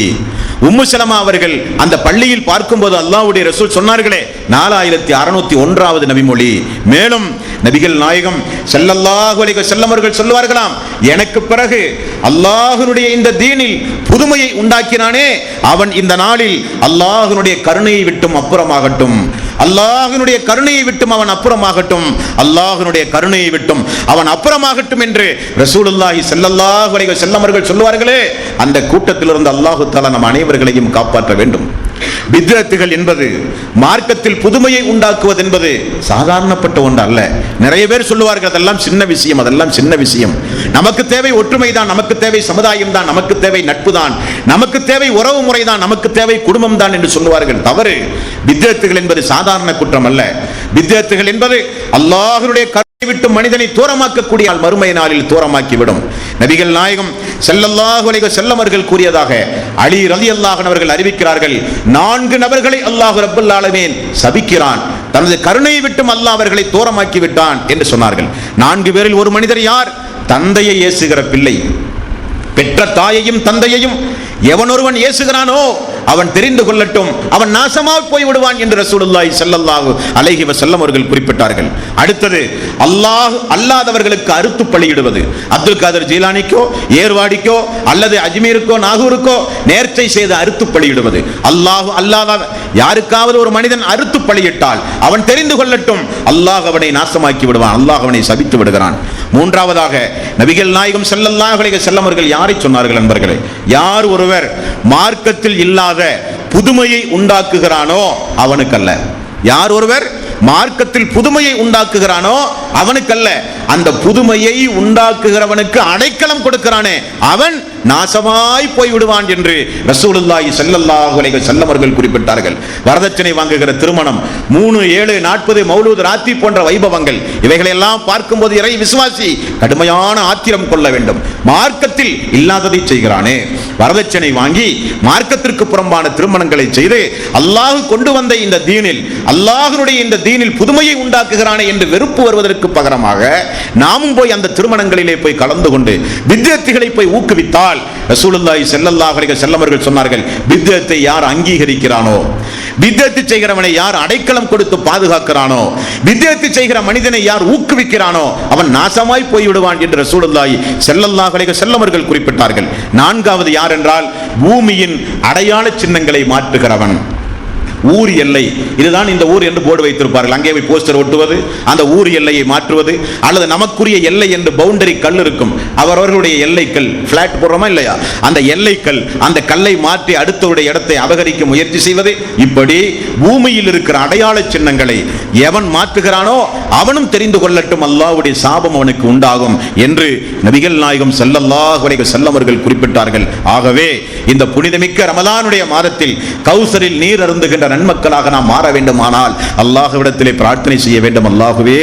உம்மு சலமா அவர்கள் அந்த பள்ளியில் பார்க்கும்போது அல்லாஹ்வுடைய ரசூல் சொன்னார்களே 4601வது நபிமொழி. மேலும் நபிகள் நாயகம் ஸல்லல்லாஹு அலைஹி வஸல்லம் அவர்கள் சொல்வார்களாம், எனக்கு பிறகு அல்லாஹ்வுடைய இந்த தீனில் புதுமையை உண்டாக்கினானே அவன் இந்த நாளில் அல்லாஹ்வுடைய கருணையை விட்டும் அப்புறமாகட்டும், அல்லாஹ்வுடைய கருணையை விட்டும் அவன் அப்புறமாகட்டும், அல்லாஹ்வுடைய கருணையை விட்டும் அவன் அப்புறமாகட்டும் என்று ரசூலுல்லாஹி ஸல்லல்லாஹு அலைஹி வஸல்லம் அவர்கள் சொல்வார்களே, அந்த கூட்டத்திலிருந்து அல்லாஹ் தஆலா நம் அனைவர்களையும் காப்பாற்ற வேண்டும். பித்அத்துகள் என்பது, மார்க்கத்தில் புதுமையை உண்டாக்குவது என்பது சாதாரணப்பட்ட ஒன்று அல்ல. நிறைய பேர் சொல்லுவார்கள் அதெல்லாம் சின்ன விஷயம், அதெல்லாம் சின்ன விஷயம், நமக்கு தேவை ஒற்றுமை தான், நமக்கு தேவை சமுதாயம் தான், நமக்கு தேவை நட்பு தான், நமக்கு தேவை உறவு முறை தான், நமக்கு தேவை குடும்பம் தான் என்று சொல்லுவார்கள். தவறு. பித்அத்துகள் என்பது சாதாரண குற்றம் அல்ல. பித்அத்துகள் என்பது அல்லாஹ்வுடைய விட்டு மனிதனை தூரமாக்கக்கூடிய மறுமை நாளில் தூரமாக்கிவிடும். நபிகள் நாயகம் ஸல்லல்லாஹு அலைஹி வஸல்லம் அவர்கள் கூறியதாக அலி ரலியல்லாஹு அன்ஹு அவர்கள் அறிவிக்கிறார்கள், 4 நபர்களை அல்லாஹ் ரப்பல் ஆலமீன் சபிக்கிறான், தனது கருணையை விட்டும் அல்லாஹ் அவர்களை தூரமாக்கி விட்டான் என்று சொன்னார்கள். 4 பேரில் ஒரு மனிதர் யார்? தந்தையை ஏசுகிற பிள்ளை. பெற்ற தாயையும் தந்தையையும் எவன் ஒருவன் ஏசுகிறானோ அவன் தெரிந்து கொள்ளட்டும், அவன் நாசமாக போய் விடுவான் என்று ரசூலுல்லாஹி ஸல்லல்லாஹு அலைஹி வஸல்லம் அவர்கள் குறிப்பிட்டார்கள். அடுத்தது, அல்லாஹ் அல்லாதவர்களுக்கு அறுத்து பலியிடுவது. அப்துல் காதர் ஜீலானிக்கோ ஏர்வாடிக்கோ அல்லது அஜ்மீருக்கோ நாகூருக்கோ நேர்ச்சை செய்து அறுத்து பலியிடுவது. அல்லாஹ் அல்லாத யாருக்காவது ஒரு மனிதன் அறுத்து பலியிட்டால் அவன் தெரிந்து கொள்ளட்டும், அல்லாஹ் அவனை நாசமாக்கி விடுவான், அல்லாஹ் அவனை சபித்து விடுகிறான். மூன்றாவதாக நபிகள் நாயகம் ஸல்லல்லாஹு அலைஹி வஸல்லம் அவர்கள் யாரை சொன்னார்கள் நண்பர்களே? யார் ஒருவர் மார்க்கத்தில் இல்லாத புதுமையை உண்டாக்குகிறானோ அவனுக்கல்ல. யார் ஒருவர் மார்க்கத்தில் புதுமையை உண்டாக்குகிறானோ அவனுக்கல்ல, அந்த புதுமையை உண்டாக்குகிறவனுக்கு அடைக்கலம் கொடுக்கிறானே அவன் நாசமாய் போய் விடுவான் என்று ரசூலுல்லாஹி ஸல்லல்லாஹு அலைஹி வஸல்லம் அவர்கள் குறிப்பிட்டார்கள். வரதட்சணை வாங்குகிற திருமணம், 3, 7, 40 மௌலூத் ராத்தி போன்ற வைபவங்கள், இவைகளை எல்லாம் பார்க்கும்போது இறை விசுவாசி கடுமையான ஆத்திரம் கொள்ள வேண்டும். மார்க்கத்தில் இல்லாததை செய்கிறானே, வரதட்சணை வாங்கி மார்க்கத்திற்கு புறம்பான திருமணங்களை செய்து அல்லாஹ் கொண்டு வந்த இந்த தீனில், அல்லாஹ்வுடைய இந்த தீனில் புதுமையை உண்டாக்குகிறானே என்று வெறுப்பு வருவதற்கு பகரமாக நாமும் போய் அந்த திருமணங்களிலே போய் கலந்து கொண்டு பித்அத்துகளை போய் ஊக்குவித்தால், ரசூலுல்லாஹி ஸல்லல்லாஹு அலைஹி வஸல்லம் அவர்கள் சொன்னார்கள், பித்அத்தை யார் அங்கீகரிக்கிறானோ, பித்அத்து செய்கிறவனை யார் அடைக்கலம் கொடுத்து பாதுகாக்கிறானோ, பித்அத்து செய்கிற மனிதனை யார் ஊக்குவிக்கிறானோ அவன் நாசமாய் போய் விடுவான் என்று ரசூலுல்லாஹி ஸல்லல்லாஹு அலைஹி வஸல்லம் அவர்கள் குறிப்பிட்டார்கள். நான்காவது யார் என்றால், பூமியின் அடையாள சின்னங்களை மாற்றுகிறவன். ஊர் எல்லை, இதுதான் இந்த ஊர் என்று போர்டு வைத்திருப்பார்கள், அங்கே போய் போஸ்டர் ஒட்டுவது, அந்த ஊர் எல்லையை மாற்றுவது, அல்லது நமக்குரிய எல்லை என்று பவுண்டரி கல் இருக்கும், அவரவர்களுடைய எல்லைக்கல், பிளாட் போடுறோமா இல்லையா, அந்த எல்லைக்கல், அந்த கல்லை மாற்றி அடுத்தவருடைய இடத்தை அபகரிக்க முயற்சி செய்வது, இப்படி பூமியில் இருக்கிற அடையாள சின்னங்களை எவன் மாற்றுகிறானோ அவனும் தெரிந்து கொள்ளட்டும், அல்லாஹ்வுடைய சாபம் அவனுக்கு உண்டாகும் என்று நபிகள் நாயகம் ஸல்லல்லாஹு அலைஹி வஸல்லம் அவர்கள் குறிப்பிட்டார்கள். ஆகவே இந்த புனிதமிக்க ரமலானுடைய மாதத்தில் கௌசரில் நீர் அருந்துகின்ற நன்மக்களாக நாம் மாற வேண்டுமானால் அல்லாஹ்விடத்திலே பிரார்த்தனை செய்ய வேண்டும். அல்லாஹ்வே,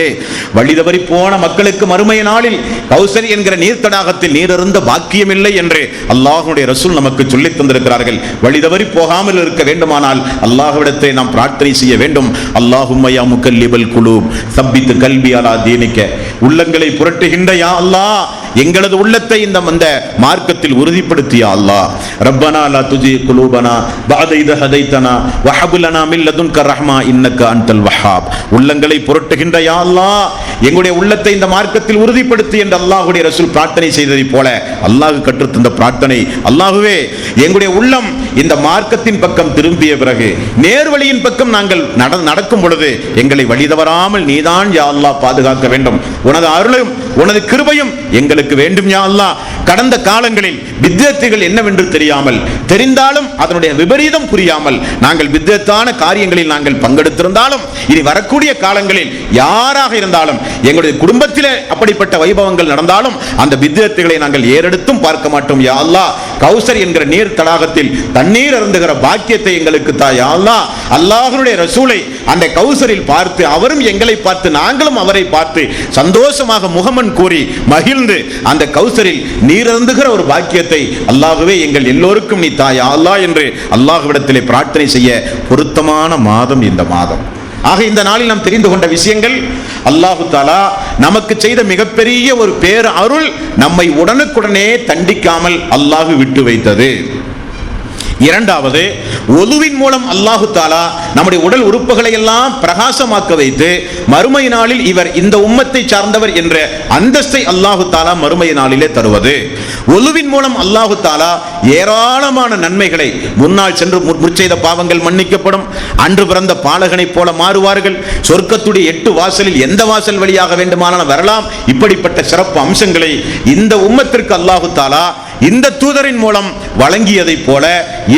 வழிதவறி போன மக்களுக்கு மறுமை நாளில் கௌசரி என்கிற நீர் தடாகத்தில் நீர் அருந்த பாக்கியம் இல்லை என்று அல்லாஹ்வுடைய ரசூல் நமக்கு சொல்லித் தந்திருக்கிறார்கள். வழிதவறி போகாமல் இருக்க வேண்டுமானால் அல்லாஹ்விடத்திலே நாம் பிரார்த்தனை செய்ய வேண்டும். அல்லாஹும்ம யா முகல்லிபல் குலூப் சப்பித் கல்பி அலா தீனிக, உள்ளங்களை புரட்டுகின்ற யா அல்லாஹ், எங்களது உள்ளத்தை இந்த மார்க்கத்தில் உறுதிப்படுத்தியா அல்லாஹ். ரப்பனா லா துஜி குலூபனா பஅத இத ஹதைதனா வஹப் லனா மின் லதுன்க ரஹ்மா இன்னக அன்தல் வஹ்ஹாப். உள்ளங்களை புரட்டுகின்ற யா அல்லாஹ், எங்களுடைய உள்ளத்தை இந்த மார்க்கத்தில் உறுதிப்படுத்தி என்று அல்லாஹ்வுடைய ரசூல் பிரார்த்தனை செய்ததை போல அல்லாஹ் கற்றுத் தந்த பிரார்த்தனை, அல்லாஹ்வே, எங்களுடைய உள்ளம் இந்த மார்க்கத்தின் பக்கம் திரும்பிய பிறகு நேர்வழியின் பக்கம் நாங்கள் நடக்கும் பொழுது எங்களை வழிதவறாமல் நீதான் யா அல்லாஹ் பாதுகாக்க வேண்டும். உனது அருளும் உனது கிருபையும் எங்களுக்கு வேண்டும் யா அல்லாஹ். கடந்த காலங்களில் பித்அத்துகள் என்னவென்று தெரியாமல், தெரிந்தாலும் அதனுடைய விபரீதம் புரியாமல் நாங்கள் பித்அத்தான காரியங்களில் நாங்கள் பங்கெடுத்திருந்தாலும், இனி வரக்கூடிய காலங்களில் யாராக இருந்தாலும் எங்களுடைய குடும்பத்திலே அப்படிப்பட்ட வைபவங்கள் நடந்தாலும் அந்த பித்அத்துகளை நாங்கள் ஏறெடுத்தும் பார்க்க மாட்டோம். யா அல்லாஹ், கௌசர் என்கிற நீர் தடாகத்தில் தண்ணீர் அருந்துகிற பாக்கியத்தை எங்களுக்கு தா. யா அல்லாஹ், அல்லாஹ்வுடைய ரசூலை அந்த கௌசரில் பார்த்து அவரும் எங்களை பார்த்து நாங்களும் அவரை பார்த்து சந்தோஷமாக முகமன் கூறி மகிழ்ந்து அந்த கௌசரில் நீர் அருந்துகிற ஒரு பாக்கியத்தை அல்லாஹ்வே எங்கள் எல்லோருக்கும் நீ தா. யா அல்லாஹ் என்று அல்லாஹ்விடத்திலே பிரார்த்தனை செய்ய பொருத்தமான மாதம் இந்த மாதம். ஆக இந்த நாளில் நாம் தெரிந்து கொண்ட விஷயங்கள், அல்லாஹு தஆலா நமக்கு செய்த மிகப்பெரிய ஒரு பேர் அருள், நம்மை உடனுக்குடனே தண்டிக்காமல் அல்லாஹ் விட்டு வைத்தது. இரண்டாவது, ஒதுவின் மூலம் அல்லாஹு தஆலா நம்முடைய உடல் உறுப்புகளை எல்லாம் பிரகாசமாக்க வைத்து மறுமை நாளில் இவர் இந்த உம்மத்தை சார்ந்தவர் என்ற அந்தஸ்தை அல்லாஹு தஆலா மறுமை நாளிலே தருவது. ஒதுவின் மூலம் அல்லாஹு தஆலா ஏராளமான நன்மைகளை, முன்னால் சென்று முற்செய்த பாவங்கள் மன்னிக்கப்படும், அன்று பிறந்த பாலகனைப் போல மாறுவார்கள், சொர்க்கத்துடைய 8 வாசலில் எந்த வாசல் வழியாக வேண்டுமானாலும் வரலாம். இப்படிப்பட்ட சிறப்பு அம்சங்களை இந்த உம்மத்திற்கு அல்லாஹு தஆலா இந்த தூதரின் மூலம் வழங்கியதைப் போல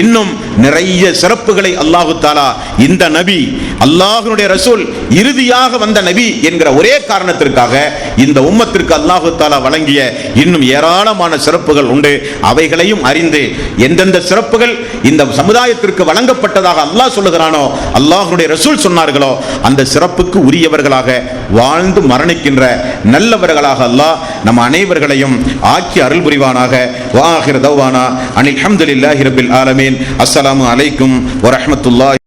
இன்னும் நிறைய சிறப்புகளை அல்லாஹு தஆலா இந்த நபி, அல்லாஹ்வுடைய ரசூல், இறுதியாக வந்த நபி என்கிற ஒரே காரணத்திற்காக இந்த உம்மத்திற்கு அல்லாஹு தஆலா வழங்கிய இன்னும் ஏராளமான சிறப்புகள் உண்டு. அவைகளையும் அறிந்து எந்தெந்த சிறப்புகள் இந்த சமுதாயத்திற்கு வழங்கப்பட்டதாக அல்லாஹ் சொல்லுகிறானோ, அல்லாஹ்வுடைய ரசூல் சொன்னார்களோ, அந்த சிறப்புக்கு உரியவர்களாக வாழ்ந்து மரணிக்கின்ற நல்லவர்களாக அல்லாஹ் நம் அனைவர்களையும் ஆக்கி அருள் புரிவானாக. வாஹிர் தவ்வானா அனில் ஹம்துலில்லாஹி ரப்பில் ஆலமீன். அஸ்ஸலாமு அலைக்கும் வரஹ்மத்துல்லாஹி